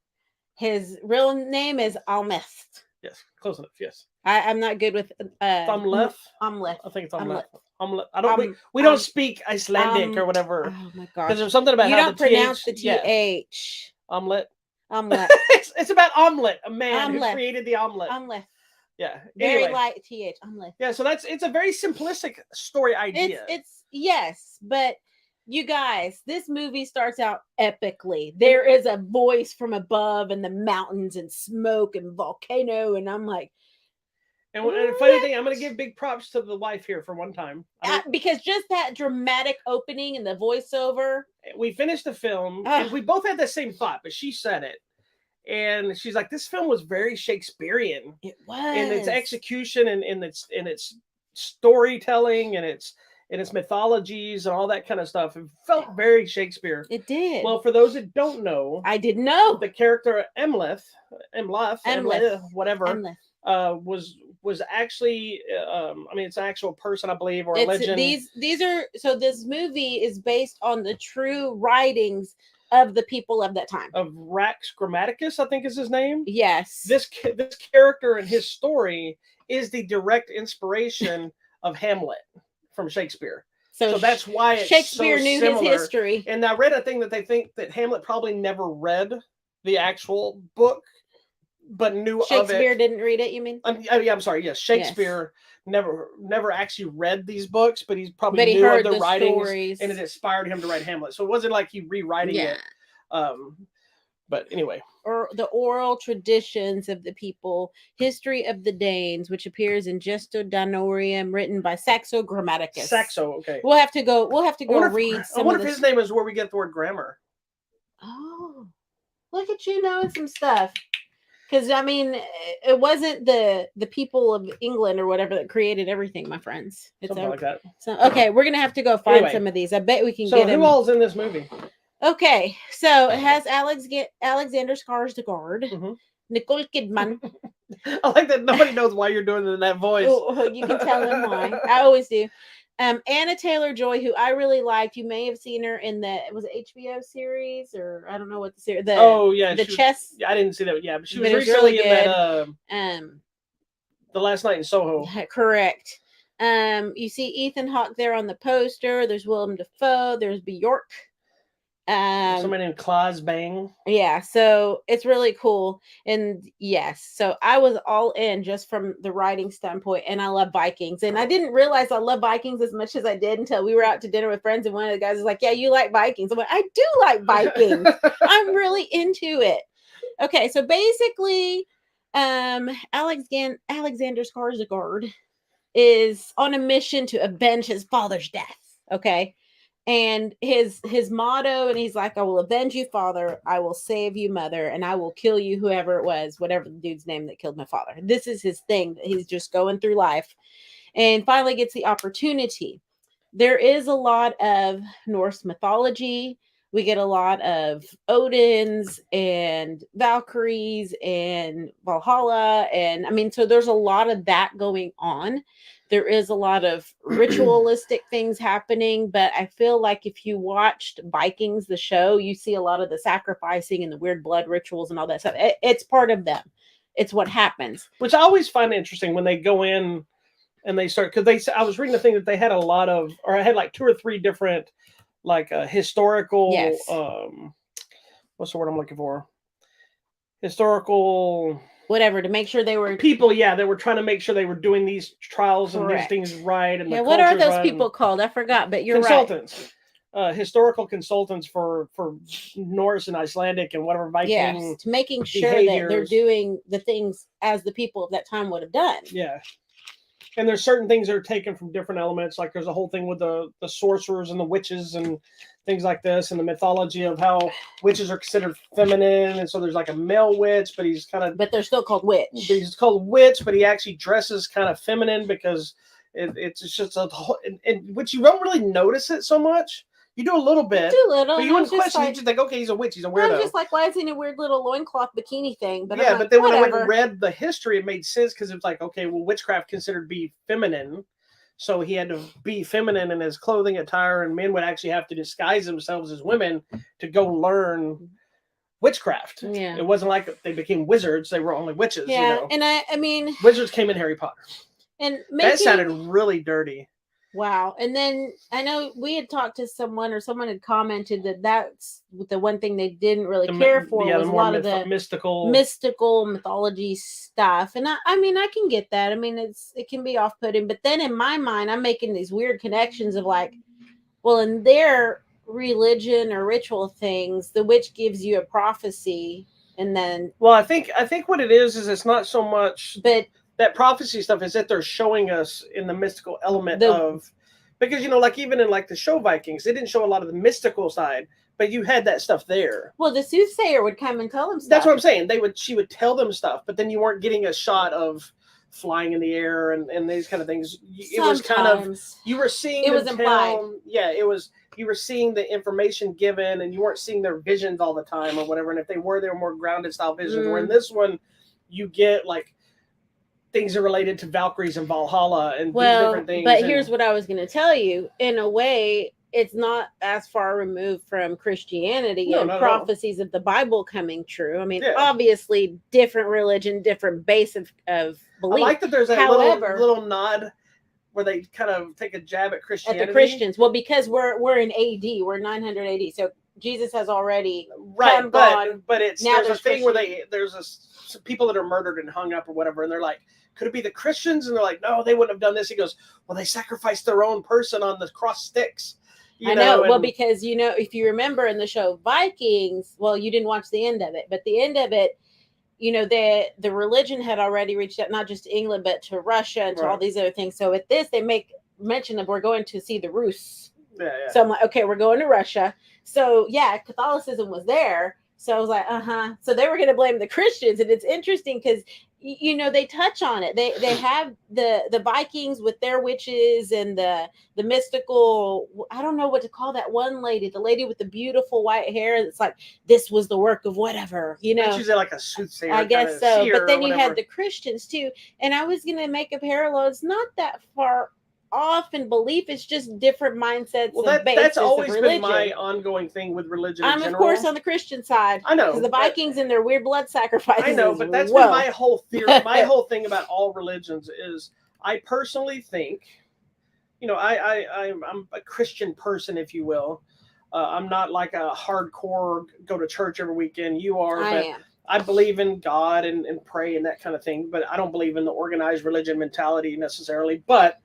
His real name is Almest. Yes, close enough. Yes. I'm not good with Omelette. Omelette. I think it's omelette. Omelette. I don't. We don't speak Icelandic or whatever. Oh my gosh! Because there's something about you how don't the pronounce TH, the TH. Yeah. Omelette. Omelette. It's about omelette. A man Omelette. who created the omelette. Omelette. Yeah. Very Anyway. light TH. Omelette. Yeah. So it's a very simplistic story idea. It's yes, but you guys, this movie starts out epically. There is a voice from above, and the mountains and smoke and volcano, and I'm like. And funny thing, I'm going to give big props to the wife here for one time. Because just that dramatic opening and the voiceover. We finished the film, and we both had the same thought, but she said it. And she's like, this film was very Shakespearean. It was. In its execution and in its storytelling and its mythologies and all that kind of stuff. It felt very Shakespeare. It did. Well, for those that don't know. I didn't know. The character Emleth, whatever. Was actually it's an actual person, I believe, or a legend. These are so this movie is based on the true writings of the people of that time. Of Rax Grammaticus, I think is his name. Yes. This character and his story is the direct inspiration of Hamlet from Shakespeare. So that's why it's Shakespeare so knew similar. his history. And I read a thing that they think that Hamlet probably never read the actual book, but knew of it. Shakespeare didn't read it, you mean? I'm sorry. Yes, Shakespeare never actually read these books, but he probably knew of the writings, stories. And it inspired him to write Hamlet. So it wasn't like he rewriting it. But anyway. Or the oral traditions of the people, history of the Danes, which appears in Gesto Danorium, written by Saxo Grammaticus. Saxo, okay. We'll have to go read. I wonder if his name is where we get the word grammar. Oh, look at you knowing some stuff. Because, I mean, it wasn't the people of England or whatever that created everything, my friends. It's something like that. So, okay, we're going to have to go find some of these. I bet we can get them. So who all's in this movie? Okay, so it has Alexander Skarsgård, Nicole Kidman. I like that nobody knows why you're doing it in that voice. Oh, you can tell them why. I always do. Anna Taylor-Joy, who I really liked. You may have seen her in was it HBO series, or I don't know what the series. The chess. I didn't see that. Yeah, but she was recently really in that. The Last Night in Soho. Correct. You see Ethan Hawke there on the poster. There's Willem Dafoe. There's Bjork. Somebody named Claus Bang. Yeah, so it's really cool. And yes, so I was all in just from the writing standpoint, and I love Vikings. And I didn't realize I love Vikings as much as I did until we were out to dinner with friends, and one of the guys was like, yeah, you like Vikings. I'm like, I do like Vikings. I'm really into it. Okay, so basically, Alexander Skarsgård is on a mission to avenge his father's death. Okay. And his motto, and he's like, I will avenge you, father. I will save you, mother. And I will kill you, whoever it was, whatever the dude's name that killed my father. This is his thing. He's just going through life and finally gets the opportunity. There is a lot of Norse mythology. We get a lot of Odins and Valkyries and Valhalla. And I mean, so there's a lot of that going on. There is a lot of ritualistic things happening, but I feel like if you watched Vikings, the show, you see a lot of the sacrificing and the weird blood rituals and all that stuff. It's part of them. It's what happens. Which I always find interesting when they go in and they start, because I was reading the thing that they had a lot of, or I had like 2 or 3 different like historical what's the word I'm looking for? Historical whatever, to make sure they were people, yeah, that were trying to make sure they were doing these trials and these correct. things right, and Yeah, the what are cultures those right. people called? I forgot, but you're right. Consultants, historical consultants for Norse and Icelandic and whatever Viking Yes, to making sure that they're behaviors. doing the things as the people of that time would have done. Yeah. And there's certain things that are taken from different elements. Like there's a whole thing with the sorcerers and the witches and things like this, and the mythology of how witches are considered feminine. And so there's like a male witch, but he's kind of, But they're still called witch. he's called witch, but he actually dresses kind of feminine because it's just a whole, and which you don't really notice it so much. You do a little bit, do a little, but you wouldn't question. You just think, okay, he's a witch, he's a weirdo. I was just like, why is he in a weird little loincloth bikini thing? But yeah, like, but then whatever. when I went and read the history, it made sense because it was like, okay, well, witchcraft considered to be feminine, so he had to be feminine in his clothing attire, and men would actually have to disguise themselves as women to go learn witchcraft. Yeah, it wasn't like they became wizards; they were only witches. Yeah, you know? And I mean, wizards came in Harry Potter, and that sounded really dirty. Wow. And then I know we had talked to someone, or someone had commented that that's the one thing they didn't really care for was a lot of the mystical mythology stuff. And I mean, I can get that. I mean, it can be off-putting, but then in my mind, I'm making these weird connections of like, well, in their religion or ritual things, the witch gives you a prophecy, and then well, I think what it is it's not so much but that prophecy stuff is that they're showing us in the mystical element of, because like even in like the show Vikings, they didn't show a lot of the mystical side, but you had that stuff there. Well, the soothsayer would come and tell them stuff. That's what I'm saying. She would tell them stuff, but then you weren't getting a shot of flying in the air and these kind of things. It was kind of, you were seeing it was implied. Yeah, it was, you were seeing the information given, and you weren't seeing their visions all the time or whatever. And if they were more grounded style visions. Where in this one, you get like things are related to Valkyries and Valhalla and these different things. But here's what I was going to tell you. In a way, it's not as far removed from Christianity and prophecies of the Bible coming true. I mean, obviously, different religion, different base of belief. I like that there's that little nod where they kind of take a jab at Christianity. At the Christians. Well, because we're in AD. We're 900 AD. So Jesus has already come, gone. But it's now there's a thing where there's people that are murdered and hung up or whatever, and they're like, could it be the Christians? And they're like, no, they wouldn't have done this. He goes, well, they sacrificed their own person on the cross sticks. I know. Well, because, if you remember in the show Vikings, well, you didn't watch the end of it, but the end of it, the religion had already reached out, not just to England, but to Russia and to all these other things. So at this, they make mention of we're going to see the Rus. Yeah. So I'm like, okay, we're going to Russia. So yeah, Catholicism was there. So I was like, So they were going to blame the Christians. And it's interesting because, they touch on it. They have the Vikings with their witches and the mystical, I don't know what to call that one lady, the lady with the beautiful white hair. It's like, this was the work of whatever, She's like a soothsayer. I guess so. But then you had the Christians too. And I was going to make a parallel. It's not that far off in belief. It's just different mindsets. Well, that's always been my ongoing thing with religion. I'm of course on the Christian side. I know, because the Vikings and their weird blood sacrifices. I know, but that's been my whole theory. My whole thing about all religions is, I personally think, I'm a Christian person, if you will. I'm not like a hardcore go to church every weekend. You are. I am. I believe in God and pray and that kind of thing, but I don't believe in the organized religion mentality necessarily. But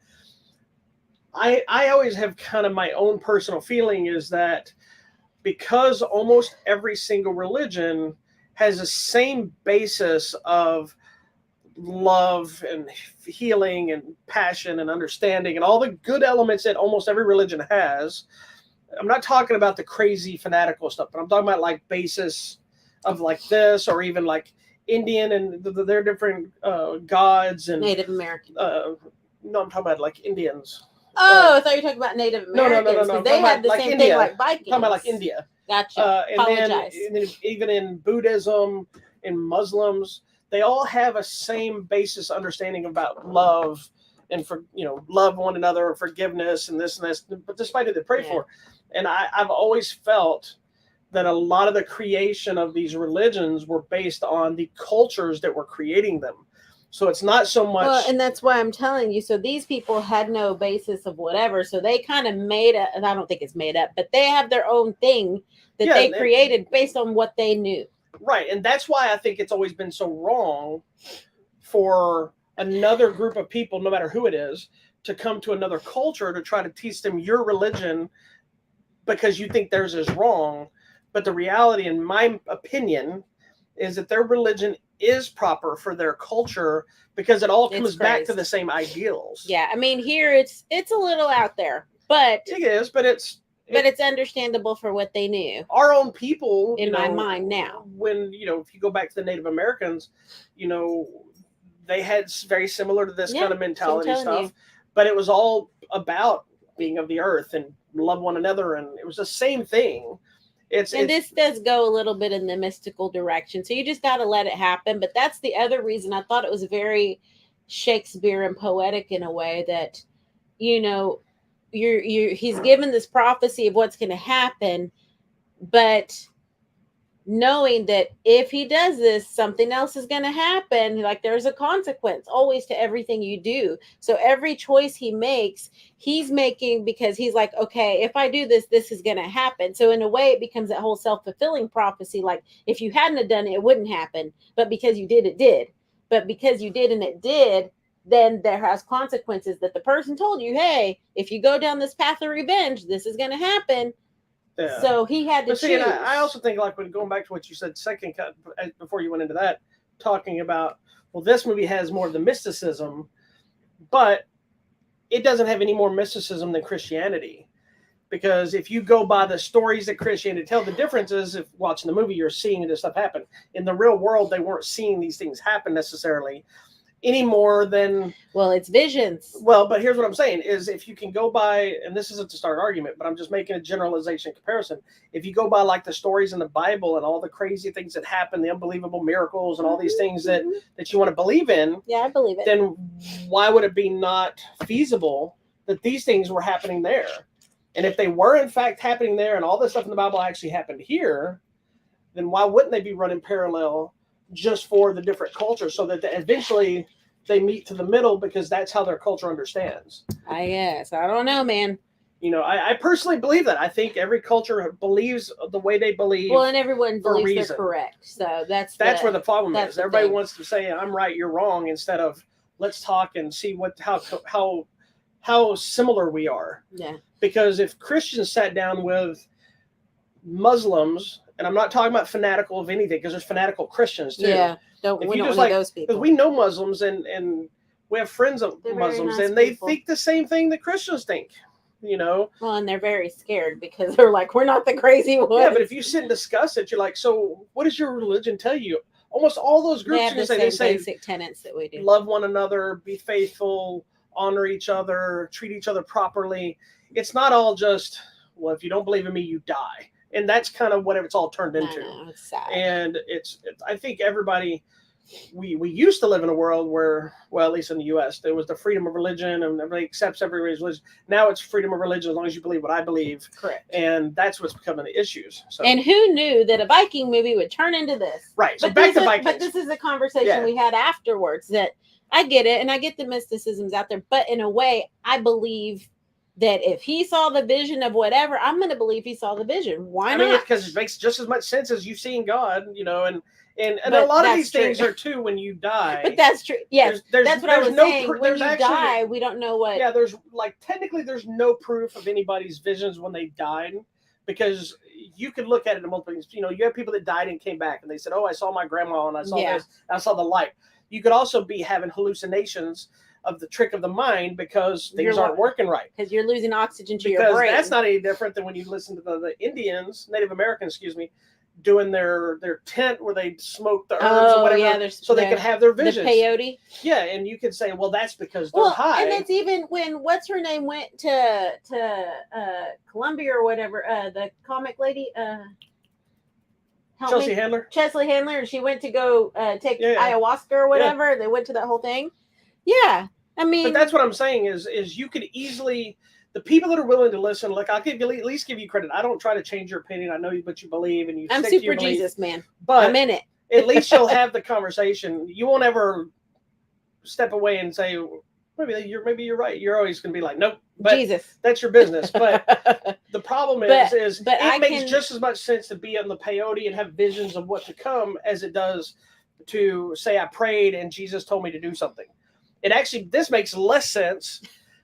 I always have kind of my own personal feeling is that because almost every single religion has the same basis of love and healing and passion and understanding and all the good elements that almost every religion has. I'm not talking about the crazy fanatical stuff, but I'm talking about like basis of like this, or even like Indian and their different gods and Native American. No, I'm talking about like Indians. I thought you were talking about Native Americans. No. They had the same India. thing like Vikings. I'm talking about like India. Gotcha. And then even in Buddhism, in Muslims, they all have a same basis understanding about love and love one another and forgiveness and this and this, but despite it, they pray for. And I've always felt that a lot of the creation of these religions were based on the cultures that were creating them. So it's not so much. Well, and that's why I'm telling you. So these people had no basis of whatever. So they kind of made it, and I don't think it's made up, but they have their own thing that they created based on what they knew. Right. And that's why I think it's always been so wrong for another group of people, no matter who it is, to come to another culture to try to teach them your religion because you think theirs is wrong. But the reality, in my opinion, is that their religion is proper for their culture because it all comes back to the same ideals. Yeah, I mean, here it's a little out there, but it is, but it's understandable for what they knew. Our own people, in my mind now, when if you go back to the Native Americans, they had very similar to this kind of mentality stuff, but it was all about being of the earth and love one another, and it was the same thing. This does go a little bit in the mystical direction, so you just got to let it happen. But that's the other reason I thought it was very Shakespearean poetic in a way that, he's given this prophecy of what's going to happen, but knowing that if he does this, something else is going to happen. Like, there's a consequence always to everything you do. So every choice he makes, he's making because he's like, okay, if I do this, this is going to happen. So in a way, it becomes that whole self-fulfilling prophecy. Like, if you hadn't have done it, it wouldn't happen. But because you did, it did. But because you did and it did, then there has consequences that the person told you, hey, if you go down this path of revenge, this is going to happen. Yeah. So he had to choose. And I also think, like, when going back to what you said second cut before you went into that, talking about, well, this movie has more of the mysticism, but it doesn't have any more mysticism than Christianity. Because if you go by the stories that Christianity tell, the difference is if watching the movie, you're seeing this stuff happen. In the real world, they weren't seeing these things happen necessarily any more than... Well, it's visions. Well, but here's what I'm saying is if you can go by, and this isn't to start an argument, but I'm just making a generalization comparison. If you go by like the stories in the Bible and all the crazy things that happen, the unbelievable miracles and all these things that you want to believe in. Yeah, I believe it. Then why would it be not feasible that these things were happening there? And if they were in fact happening there and all this stuff in the Bible actually happened here, then why wouldn't they be running parallel just for the different cultures so that eventually they meet to the middle because that's how their culture understands? I guess. I don't know, man. I personally believe that. I think every culture believes the way they believe. Well, and everyone believes they're correct. So that's where the problem is. Everybody wants to say, I'm right, you're wrong, instead of let's talk and see how similar we are. Yeah. Because if Christians sat down with Muslims, and I'm not talking about fanatical of anything, because there's fanatical Christians too. Yeah, we don't want those people. Because we know Muslims and we have friends of Muslims, and they think the same thing that Christians think. Well, and they're very scared because they're like, we're not the crazy ones. Yeah, but if you sit and discuss it, you're like, so what does your religion tell you? Almost all those groups they say basic tenets that we do. Love one another, be faithful, honor each other, treat each other properly. It's not all just, well, if you don't believe in me, you die. And that's kind of what it's all turned into. It's sad. And I think everybody, we used to live in a world where, well, at least in the U.S., there was the freedom of religion and everybody accepts everybody's religion. Now it's freedom of religion as long as you believe what I believe. Correct. And that's what's becoming the issues. So. And who knew that a Viking movie would turn into this? Right. So back to Vikings. But this is a conversation we had afterwards that I get it. And I get the mysticisms out there. But in a way, I believe that if he saw the vision of whatever, I'm going to believe he saw the vision. Why not? Because it makes just as much sense as you've seen God, and a lot of these things are too when you die. But that's true. Yes, that's what I was saying. When you die, we don't know what. Yeah, technically there's no proof of anybody's visions when they died, because you could look at it in multiple things. You have people that died and came back, and they said, "Oh, I saw my grandma, and I saw this, and I saw the light." You could also be having hallucinations of the trick of the mind because things aren't working right. Because you're losing oxygen to your brain. Because that's not any different than when you listen to the Indians, Native Americans, doing their tent where they smoke the herbs or whatever, so they can have their visions. The peyote. Yeah, and you could say, well, that's because they're high. And it's even when what's her name went to Columbia or whatever, the comic lady, Chelsea Handler, and she went to go take ayahuasca or whatever. Yeah. They went to that whole thing. Yeah. I mean, but that's what I'm saying is you could easily, the people that are willing to listen, look, I'll at least give you credit. I don't try to change your opinion. I know what you believe, and I'm stick super to your Jesus, man. But I'm in it. At least you'll have the conversation. You won't ever step away and say, maybe you're right. You're always going to be like, nope, but Jesus. that's your business. But the problem is it makes just as much sense to be on the peyote and have visions of what to come as it does to say I prayed and Jesus told me to do something. This makes less sense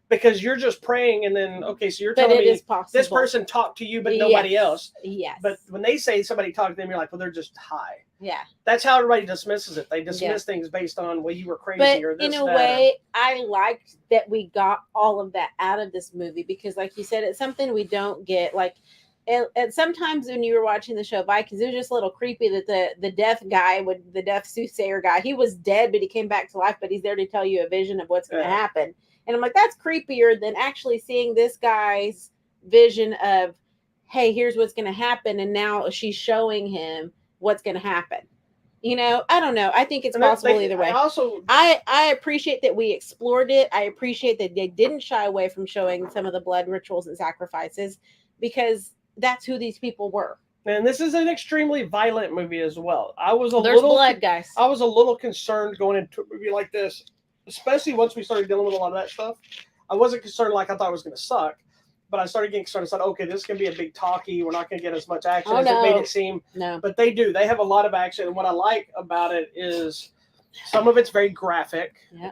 because you're just praying and then, okay, so you're telling me this person talked to you but nobody else. Yes. But when they say somebody talked to them, you're like, well, they're just high. Yeah. That's how everybody dismisses it. They dismiss things based on, well, you were crazy but or this, in a way, I liked that we got all of that out of this movie because, like you said, it's something we don't get. Like, and sometimes when you were watching the show Vikings, it was just a little creepy that the deaf guy, the deaf soothsayer guy, he was dead, but he came back to life, but he's there to tell you a vision of what's going to happen. And I'm like, that's creepier than actually seeing this guy's vision of, hey, here's what's going to happen. And now she's showing him what's going to happen. You know, I don't know. I think it's possible either way. I appreciate that we explored it. I appreciate that they didn't shy away from showing some of the blood rituals and sacrifices because that's who these people were. And this is an extremely violent movie as well. There's blood, guys. I was a little concerned going into a movie like this, especially once we started dealing with a lot of that stuff. I wasn't concerned like I thought it was going to suck. But I started getting concerned. I said, okay, this is going to be a big talkie. We're not going to get as much action as it made it seem. No. But they do. They have a lot of action. And what I like about it is some of it's very graphic. Yeah.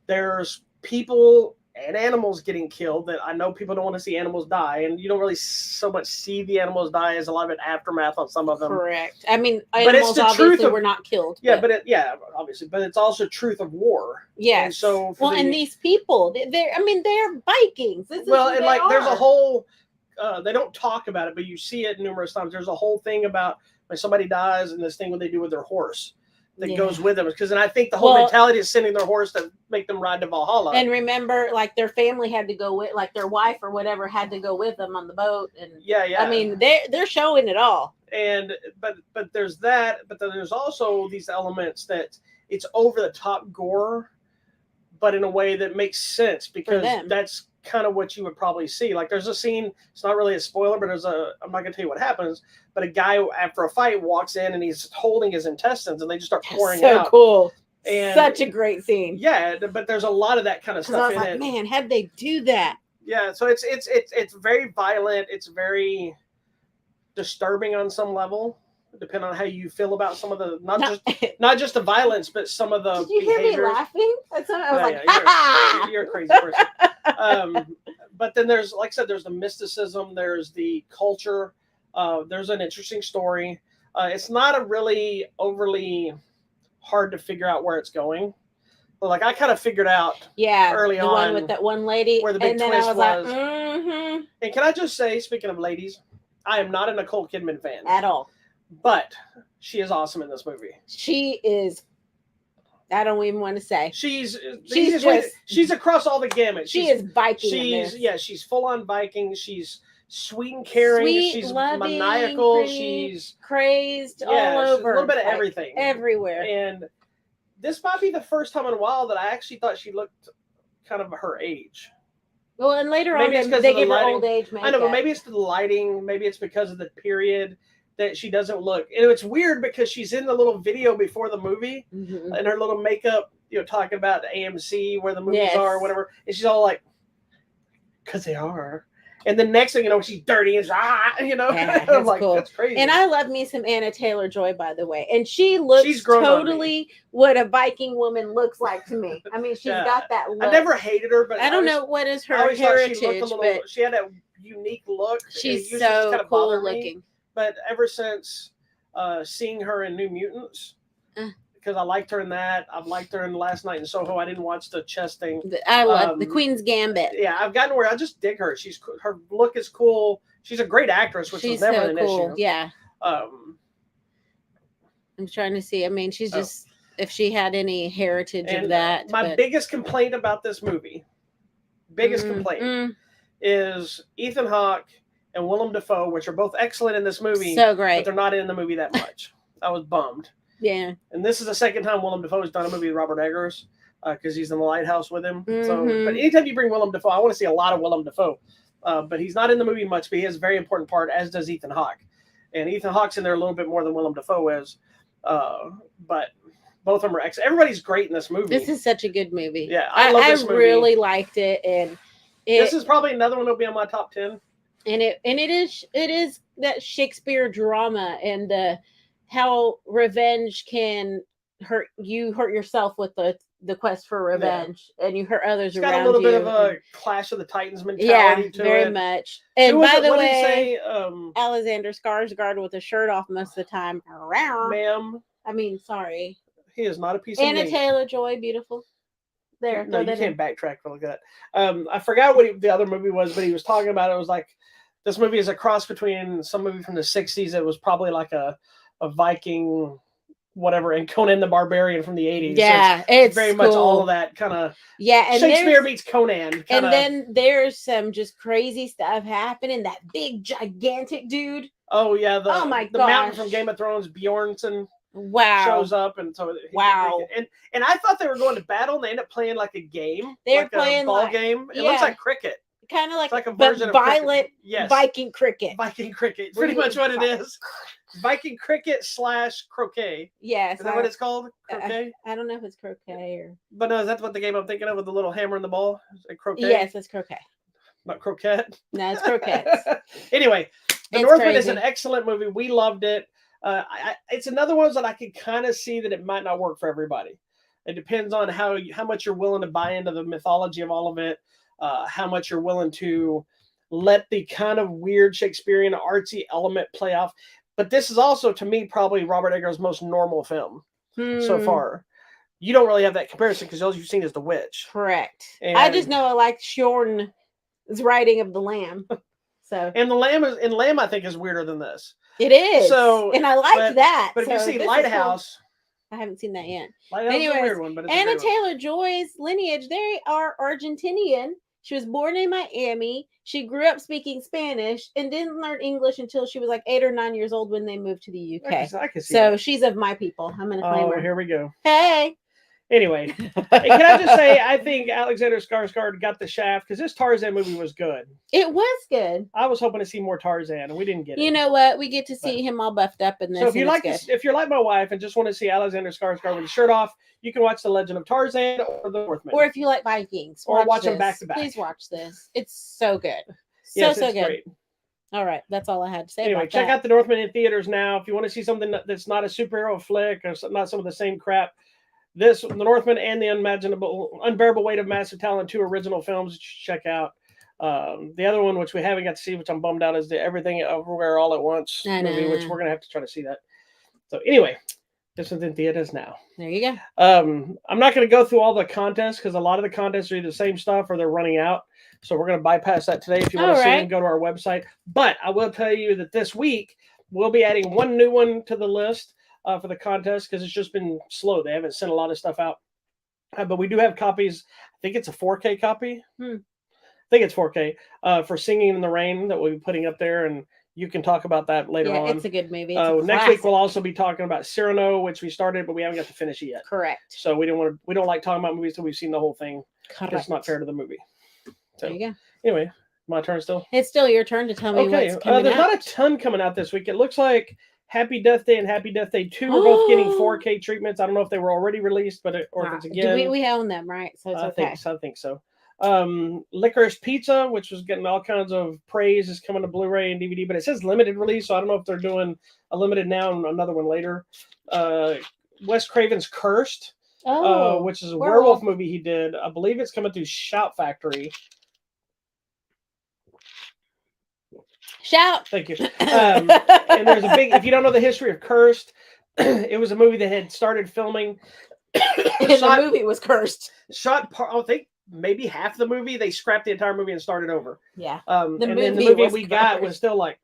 There's people and animals getting killed that I know people don't want to see animals die. And you don't really so much see the animals die as a lot of it aftermath on some of them. Correct. I mean, animals obviously were not killed. Yeah, obviously. But it's also truth of war. Yeah. And so and these people, they're Vikings. There's a whole, they don't talk about it, but you see it numerous times. There's a whole thing about when somebody dies and this thing what they do with their horse that goes with them. And I think the whole mentality is sending their horse to make them ride to Valhalla. And remember, like their family had to go with, like their wife or whatever had to go with them on the boat. And I mean, they're showing it all. And but there's that, but then there's also these elements that it's over the top gore, but in a way that makes sense because that's kind of what you would probably see. Like there's a scene, it's not really a spoiler, but I'm not gonna tell you what happens, but a guy after a fight walks in and he's holding his intestines and they just start pouring out. So cool. And such a great scene. Yeah, but there's a lot of that kind of stuff in it. Man, how'd they do that? Yeah, so it's very violent, it's very disturbing on some level, depending on how you feel about some of the not just the violence, but some of the Did you behaviors. hear me laughing? I was you're a crazy person. But then there's, like I said, there's the mysticism, there's the culture, there's an interesting story. It's not a really overly hard to figure out where it's going. But like I kind of figured out early on. The one with that one lady. Where the big twist was. Like, mm-hmm. And can I just say, speaking of ladies, I am not a Nicole Kidman fan. At all. But she is awesome in this movie. She is. I don't even want to say. She's across all the gamut. She is Viking. She's full on Viking. She's sweet and caring. She's loving, maniacal. pretty, she's crazed all over. A little bit of everything. Everywhere. And this might be the first time in a while that I actually thought she looked kind of her age. Well, and later on, they give her old age makeup. I know, but maybe it's the lighting. Maybe it's because of the period that she doesn't look. And it's weird because she's in the little video before the movie and her little makeup, talking about the AMC where the movies are or whatever. And she's all like, because they are. And the next thing you know, she's dirty and I'm like, cool. That's crazy. And I love me some Anna Taylor-Joy, by the way. And she looks totally what a Viking woman looks like to me. I mean, she's got that look. I never hated her, but I don't know what is her heritage, but she had a unique look. She's so kind of cool looking. But ever since seeing her in New Mutants, because I liked her in that. I've liked her in Last Night in Soho. I didn't watch the chess thing. I love the Queen's Gambit. Yeah, I've gotten where I just dig her. Her look is cool. She's a great actress, which was never an issue. Yeah. I'm trying to see. I mean, she's just if she had any heritage of that. My biggest complaint about this movie, is Ethan Hawke and Willem Dafoe, which are both excellent in this movie. So great. But they're not in the movie that much. I was bummed. Yeah. And this is the second time Willem Dafoe has done a movie with Robert Eggers because he's in The Lighthouse with him. So, but anytime you bring Willem Dafoe, I want to see a lot of Willem Dafoe. But he's not in the movie much, but he has a very important part, as does Ethan Hawke. And Ethan Hawke's in there a little bit more than Willem Dafoe is. But both of them are excellent. Everybody's great in this movie. This is such a good movie. Yeah, I love this movie. really liked it, and this is probably another one that'll be on my top 10. And it is that Shakespeare drama and the how revenge can hurt yourself with the quest for revenge, and you hurt others it's around you. Got a little bit of a Clash of the Titans mentality to it. Yeah, very much. And by the way, Alexander Skarsgård with a shirt off most of the time. Ma'am. I mean, sorry. He is not a piece of Anna meat. Taylor-Joy, beautiful. There. No, you can't backtrack for that. I forgot what the other movie was, but he was talking about it. It was like, this movie is a cross between some movie from the 60s. It was probably like a Viking whatever, and Conan the Barbarian from the 80s. Yeah, so it's very much all of that kind of and Shakespeare meets Conan. Kinda. And then there's some just crazy stuff happening. That big gigantic dude. Oh yeah, the mountain from Game of Thrones, Bjornsson. Wow. Shows up, and so and I thought they were going to battle, and they end up playing like a game. They're playing a ball game. It looks like cricket. Kind of like a version of violent Viking cricket. Viking cricket. Pretty much what it is. Viking cricket / croquet. Yes. Is that what it's called? Croquet? I don't know if it's croquet or. But no, is that what the game I'm thinking of with the little hammer and the ball? Is it croquet? Yes, it's croquet. Not croquette? No, it's croquet. Anyway, The Northman is an excellent movie. We loved it. It's another one that I can kind of see that it might not work for everybody. It depends on how much you're willing to buy into the mythology of all of it, how much you're willing to let the kind of weird Shakespearean artsy element play off. But this is also, to me, probably Robert Eggers' most normal film so far. You don't really have that comparison because all you've seen is The Witch. Correct. And I just know I like Shorten's writing of the Lamb. So and the Lamb I think is weirder than this. It is. So and I like that. But if you see Lighthouse, I haven't seen that yet. Lighthouse is a weird one, but it's Anna Taylor-Joy's lineage, they are Argentinian. She was born in Miami. She grew up speaking Spanish and didn't learn English until she was like 8 or 9 years old when they moved to the UK. I can see so that. She's of my people. I'm going to claim her. Here we go. Hey. Anyway, can I just say, I think Alexander Skarsgård got the shaft because this Tarzan movie was good. It was good. I was hoping to see more Tarzan, and we didn't get it. You know what? We get to see him all buffed up in this. So if you're like my wife and just want to see Alexander Skarsgård with his shirt off, you can watch The Legend of Tarzan or The Northman. Or if you like Vikings, watch them back to back. Please watch this. It's so good. So good. Great. All right, that's all I had to say. Anyway, check out The Northman in theaters now. If you want to see something that's not a superhero flick or not some of the same crap. The Northman and the Unbearable Weight of Massive Talent, 2 original films that you should check out. The other one, which we haven't got to see, which I'm bummed out, is the Everything Everywhere All at Once movie, which we're going to have to try to see that. So anyway, this is in theaters now. There you go. I'm not going to go through all the contests because a lot of the contests are either the same stuff or they're running out. So we're going to bypass that today. If you want to see them, go to our website. But I will tell you that this week, we'll be adding one new one to the list. For the contest because it's just been slow. They haven't sent a lot of stuff out. But we do have copies. I think it's a 4K copy. I think it's 4K for Singing in the Rain that we'll be putting up there. And you can talk about that later on. It's a good movie. Next week, we'll also be talking about Cyrano, which we started, but we haven't got to finish it yet. Correct. So we don't like talking about movies until we've seen the whole thing. Correct. It's not fair to the movie. So, there you go. Anyway, my turn still? It's still your turn to tell me what's coming out. There's not a ton coming out this week. It looks like Happy Death Day and Happy Death Day 2 are both getting 4K treatments. I don't know if they were already released, but if it's again. We own them, right? So it's okay. I think so. Licorice Pizza, which was getting all kinds of praise, is coming to Blu-ray and DVD, but it says limited release, so I don't know if they're doing a limited now and another one later. Wes Craven's Cursed, which is a werewolf movie he did. I believe it's coming through Shout Factory. Shout. Thank you. And there's a big, if you don't know the history of Cursed, it was a movie that had started filming. The movie was cursed. I think maybe half the movie. They scrapped the entire movie and started over. Yeah. Then the movie we got was still like,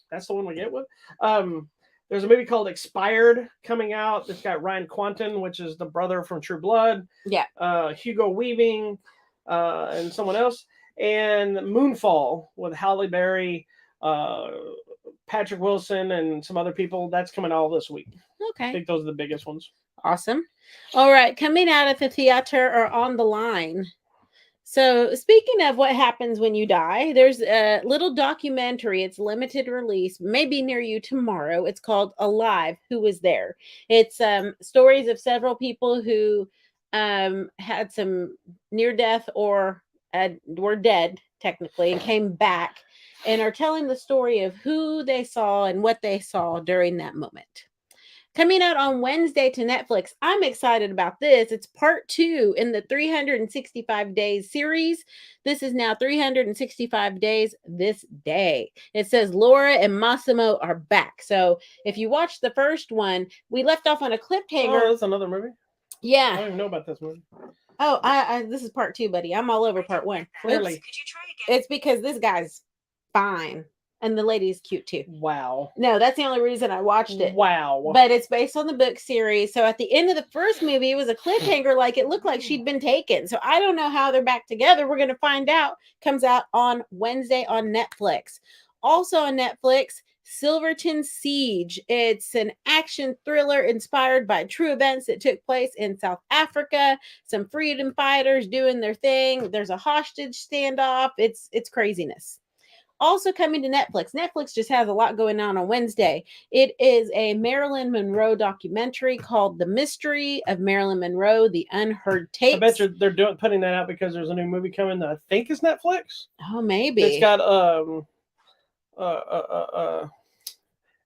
that's the one we get with. There's a movie called Expired coming out. It's got Ryan Quanten, which is the brother from True Blood. Yeah. Hugo Weaving, and someone else. And Moonfall with Halle Berry, Patrick Wilson, and some other people. That's coming out this week. Okay. I think those are the biggest ones. Awesome. All right. Coming out at the theater or on the line. So, speaking of what happens when you die, there's a little documentary. It's limited release, maybe near you tomorrow. It's called Alive, Who Was There? It's stories of several people who had some near death or were dead, technically, and came back and are telling the story of who they saw and what they saw during that moment. Coming out on Wednesday to Netflix. I'm excited about this. It's part 2 in the 365 days series. This is now 365 days this day. It says Laura and Massimo are back. So if you watch the first one, we left off on a cliffhanger. Oh, that's another movie? I Yeah. don't even know about this movie. Oh, I this is part 2, buddy. I'm all over part 1. Clearly. Oops. It's because this guy's fine. And the lady's cute too. Wow. No, that's the only reason I watched it. Wow. But it's based on the book series. So at the end of the first movie, it was a cliffhanger, like it looked like she'd been taken. So I don't know how they're back together. We're going to find out. Comes out on Wednesday on Netflix. Also on Netflix, Silverton Siege. It's an action thriller inspired by true events that took place in South Africa. Some freedom fighters doing their thing. There's a hostage standoff. It's craziness. Also coming to Netflix. Netflix just has a lot going on Wednesday. It is a Marilyn Monroe documentary called The Mystery of Marilyn Monroe, The Unheard Tapes. I bet they're putting that out because there's a new movie coming that I think is Netflix. Oh, maybe. It's got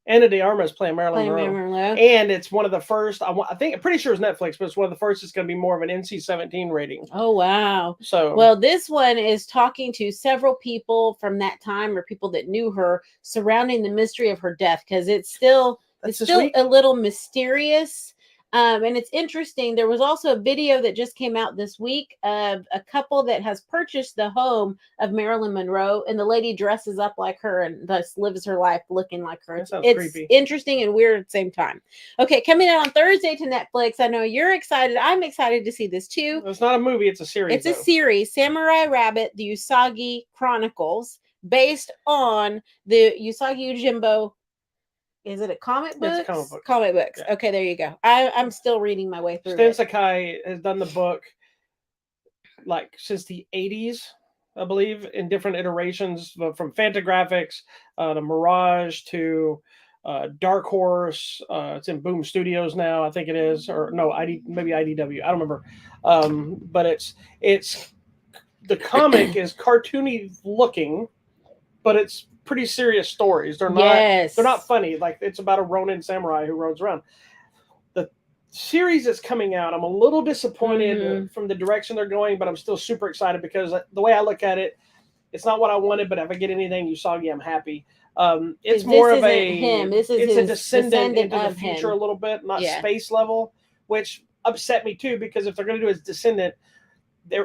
Ana de Armas playing Marilyn Monroe. And it's one of the first, I'm pretty sure it's Netflix, but it's one of the first that's going to be more of an NC-17 rating. Oh, wow. So, well, this one is talking to several people from that time or people that knew her surrounding the mystery of her death because it's still a little mysterious. And it's interesting. There was also a video that just came out this week of a couple that has purchased the home of Marilyn Monroe, and the lady dresses up like her and thus lives her life looking like her. That sounds it's creepy. Interesting and weird at the same time. Okay, coming out on Thursday to Netflix. I know you're excited. I'm excited to see this too. It's not a movie. It's a series. It's a series, Samurai Rabbit, the Usagi Chronicles, based on the Usagi Yojimbo. Is it a comic book? It's a comic book. Comic books. Yeah. Okay, there you go. I'm still reading my way through Stan it. Sakai has done the book like since the 80s, I believe, in different iterations from Fantagraphics to Mirage to Dark Horse. It's in Boom Studios now, I think it is, or no, maybe IDW. I don't remember. But it's the comic is cartoony looking, but it's pretty serious stories. They're not funny. Like it's about a Ronin samurai who roams around. The series that's coming out, I'm a little disappointed from the direction they're going, but I'm still super excited because the way I look at it, it's not what I wanted, but if I get anything Usagi, I'm happy. It's more of it's a descendant into the future a little bit, not space level, which upset me too because if they're going to do his descendant,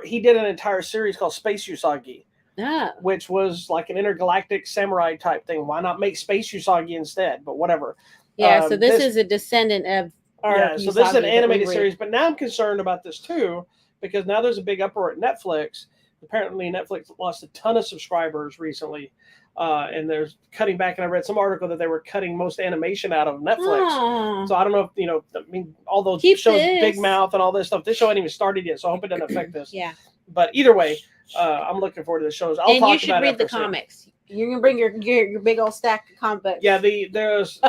he did an entire series called Space Usagi. Which was like an intergalactic samurai type thing. Why not make Space Usagi instead? But whatever. Yeah, so this is a descendant of our so this is an animated series. But now I'm concerned about this too, because now there's a big uproar at Netflix. Apparently Netflix lost a ton of subscribers recently. And they're cutting back. And I read some article that they were cutting most animation out of Netflix. So I don't know if, all those shows, Big Mouth and all this stuff, this show ain't even started yet. So I hope it doesn't affect this. Yeah. But either way, I'm looking forward to the shows. And you should read the comics. You're gonna bring your big old stack of comic books. Yeah, there's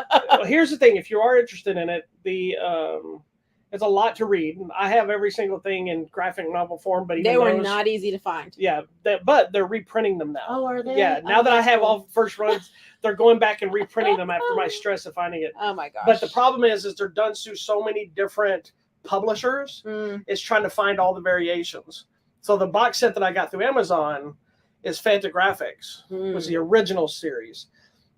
here's the thing. If you are interested in it, it's a lot to read. I have every single thing in graphic novel form, but they were not easy to find. Yeah, but they're reprinting them now. Oh, are they? Yeah, now that I have all first runs, they're going back and reprinting them after my stress of finding it. Oh my gosh! But the problem is they're done through so many different publishers. It's trying to find all the variations. So the box set that I got through Amazon is Fantagraphics, was the original series.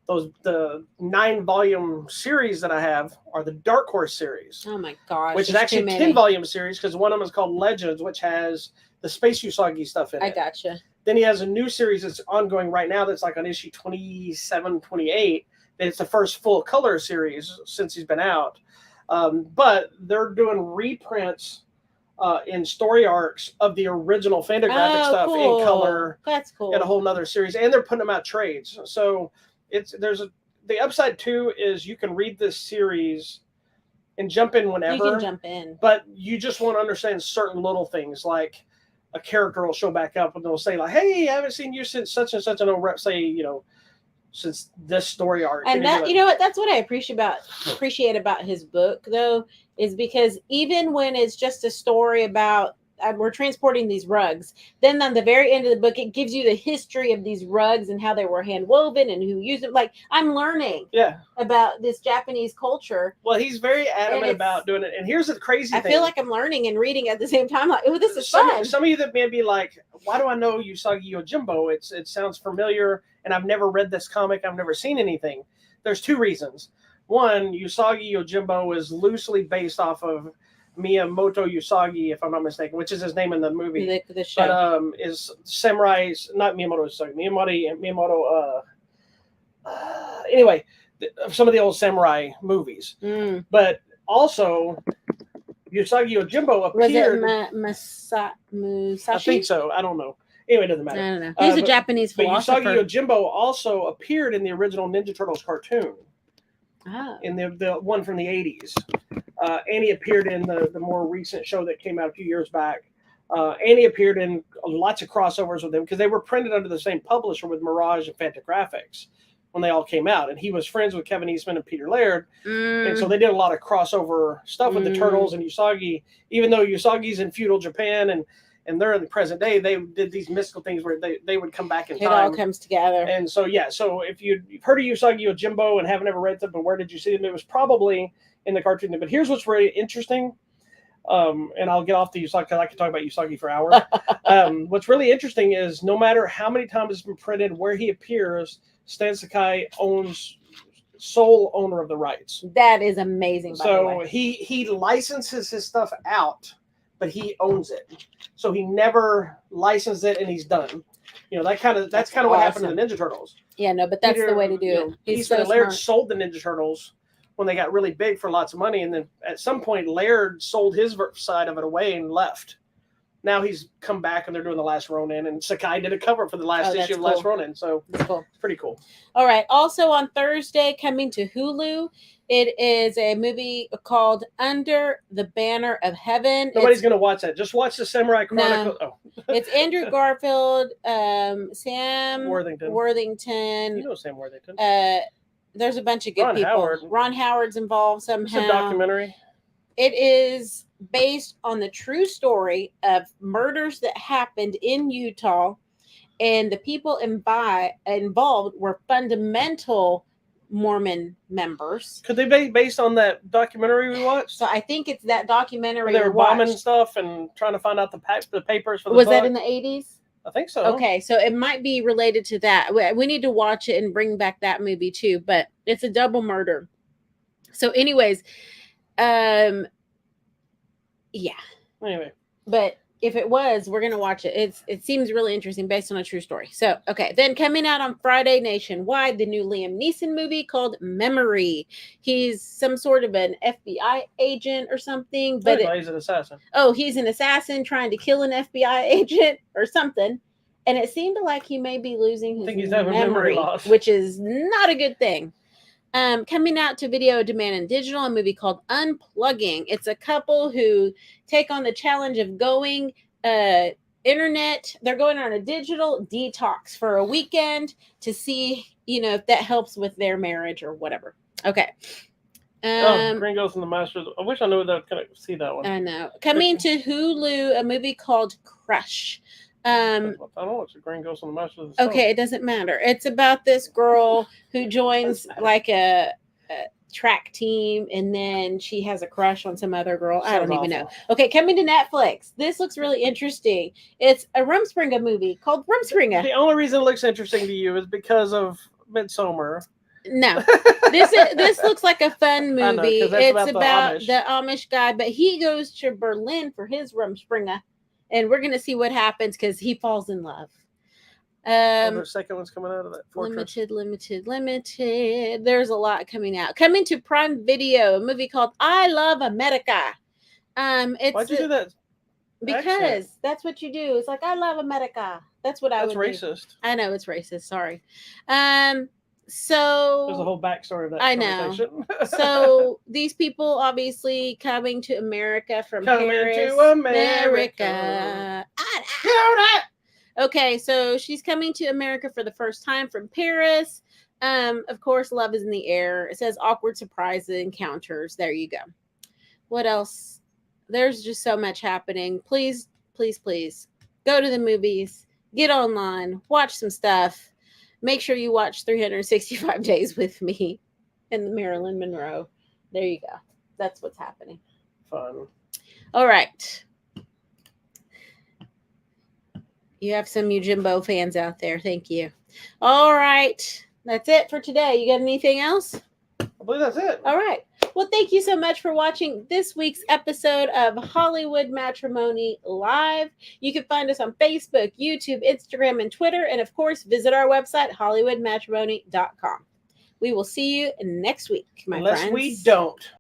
The 9-volume series that I have are the Dark Horse series. Oh my gosh! Which is actually a 10-volume series because one of them is called Legends, which has the Space Usagi stuff in it. I gotcha. Then he has a new series that's ongoing right now that's like on issue 27, 28. That it's the first full color series since he's been out. But they're doing reprints in story arcs of the original Fantagraphic stuff in color. That's cool. In a whole nother series, and they're putting them out trades. So the upside too is you can read this series and jump in whenever. You can jump in, but you just want to understand certain little things like a character will show back up and they'll say like, "Hey, I haven't seen you since such and such an old rep." Say, since this story arc. And that, you know what, that's what I appreciate about his book though, is because even when it's just a story about we're transporting these rugs, then on the very end of the book it gives you the history of these rugs and how they were hand woven and who used them. Like, I'm learning about this Japanese culture. Well, he's very adamant about doing it. And here's the crazy thing. I feel like I'm learning and reading at the same time. Like, oh, this is fun. Some of you that may be like, why do I know Usagi Yojimbo? It sounds familiar, and I've never read this comic. I've never seen anything. There's two reasons. One, Usagi Yojimbo is loosely based off of Miyamoto Usagi, if I'm not mistaken, which is his name in the movie. The show. But is Samurai's, not Miyamoto Usagi, Miyamoto, anyway, some of the old samurai movies. But also, Usagi Yojimbo appeared. Was it Musashi? I think so. I don't know. Anyway, it doesn't matter. I don't know. He's a Japanese philosopher. But Usagi Yojimbo also appeared in the original Ninja Turtles cartoon. Oh. In the one from the 80s. And he appeared in the more recent show that came out a few years back. And he appeared in lots of crossovers with them because they were printed under the same publisher with Mirage and Fantagraphics when they all came out. And he was friends with Kevin Eastman and Peter Laird. And so they did a lot of crossover stuff with the Turtles and Usagi. Even though Usagi's in feudal Japan and they're in the present day, they did these mystical things where they would come back in time. It all comes together. And so, so if you've heard of Usagi Yojimbo and haven't ever read them, but where did you see them? It was probably in the cartoon. But here's what's really interesting. And I'll get off the Usagi because I can talk about Usagi for hours. What's really interesting is no matter how many times it's been printed, where he appears, Stan Sakai owns sole owner of the rights. That is amazing. By the way. He licenses his stuff out, but he owns it. So he never licensed it and he's done. That's kind of what happened to the Ninja Turtles. Yeah, no, but that's the way to do it. He's so Laird sold the Ninja Turtles when they got really big for lots of money, and then at some point Laird sold his side of it away and left. Now he's come back and they're doing the Last Ronin, and Sakai did a cover for the last issue of Last Ronin, so that's cool. It's pretty cool. All right. Also on Thursday, coming to Hulu, it is a movie called Under the Banner of Heaven. Nobody's going to watch that. Just watch the Samurai Chronicle. No. It's Andrew Garfield, Sam Worthington. You know Sam Worthington. There's a bunch of good people. Howard. Ron Howard's involved somehow. It's a documentary. It is based on the true story of murders that happened in Utah, and the people involved were fundamental Mormon members. Could they be based on that documentary we watched? So I think it's that documentary. Where they were bombing stuff and trying to find out the papers for the Was book. that in the 80s? I think so. Okay, so it might be related to that. We need to watch it and bring back that movie too, but it's a double murder. So anyways, yeah. Anyway. But if it was, we're going to watch it. It seems really interesting based on a true story. So, okay. Then coming out on Friday nationwide, the new Liam Neeson movie called Memory. He's some sort of an FBI agent or something. But he's an assassin. Oh, he's an assassin trying to kill an FBI agent or something. And it seemed like he may be losing his memory loss, which is not a good thing. Coming out to video demand and digital, a movie called Unplugging. It's a couple who take on the challenge of going internet. They're going on a digital detox for a weekend to see, if that helps with their marriage or whatever. Okay. Gringos and the Masters. I wish I knew that. Can I see that one? I know. Coming to Hulu, a movie called Crush. I don't know. It's a Gringos and the Masters. Okay, it doesn't matter. It's about this girl who joins like a track team, and then she has a crush on some other girl. I don't even know. Okay, coming to Netflix. This looks really interesting. It's a Rumspringa movie called Rumspringa. The only reason it looks interesting to you is because of Midsommar. No, this looks like a fun movie. It's about the Amish guy, but he goes to Berlin for his Rumspringa. And we're going to see what happens because he falls in love. The second one's coming out of that. Fortress. Limited. There's a lot coming out. Coming to Prime Video, a movie called I Love America. Why'd you do that? Because that's what you do. It's like I love America. That's what I would do. That's racist. I know it's racist. Sorry. So There's a whole backstory of that I know. conversation. So these people obviously coming to America from Coming Paris. to America. Okay, so she's coming to America for the first time from Paris. Of course, love is in the air. It says awkward surprise encounters. There you go. What else? There's just so much happening. Please, please, please go to the movies, get online, watch some stuff. Make sure you watch 365 Days with Me and the Marilyn Monroe. There you go. That's what's happening. Fun. All right. You have some Yojimbo fans out there. Thank you. All right. That's it for today. You got anything else? I believe that's it. All right. Well, thank you so much for watching this week's episode of Hollywood Matrimony Live. You can find us on Facebook, YouTube, Instagram, and Twitter. And of course, visit our website, hollywoodmatrimony.com. We will see you next week, my friends. Unless we don't.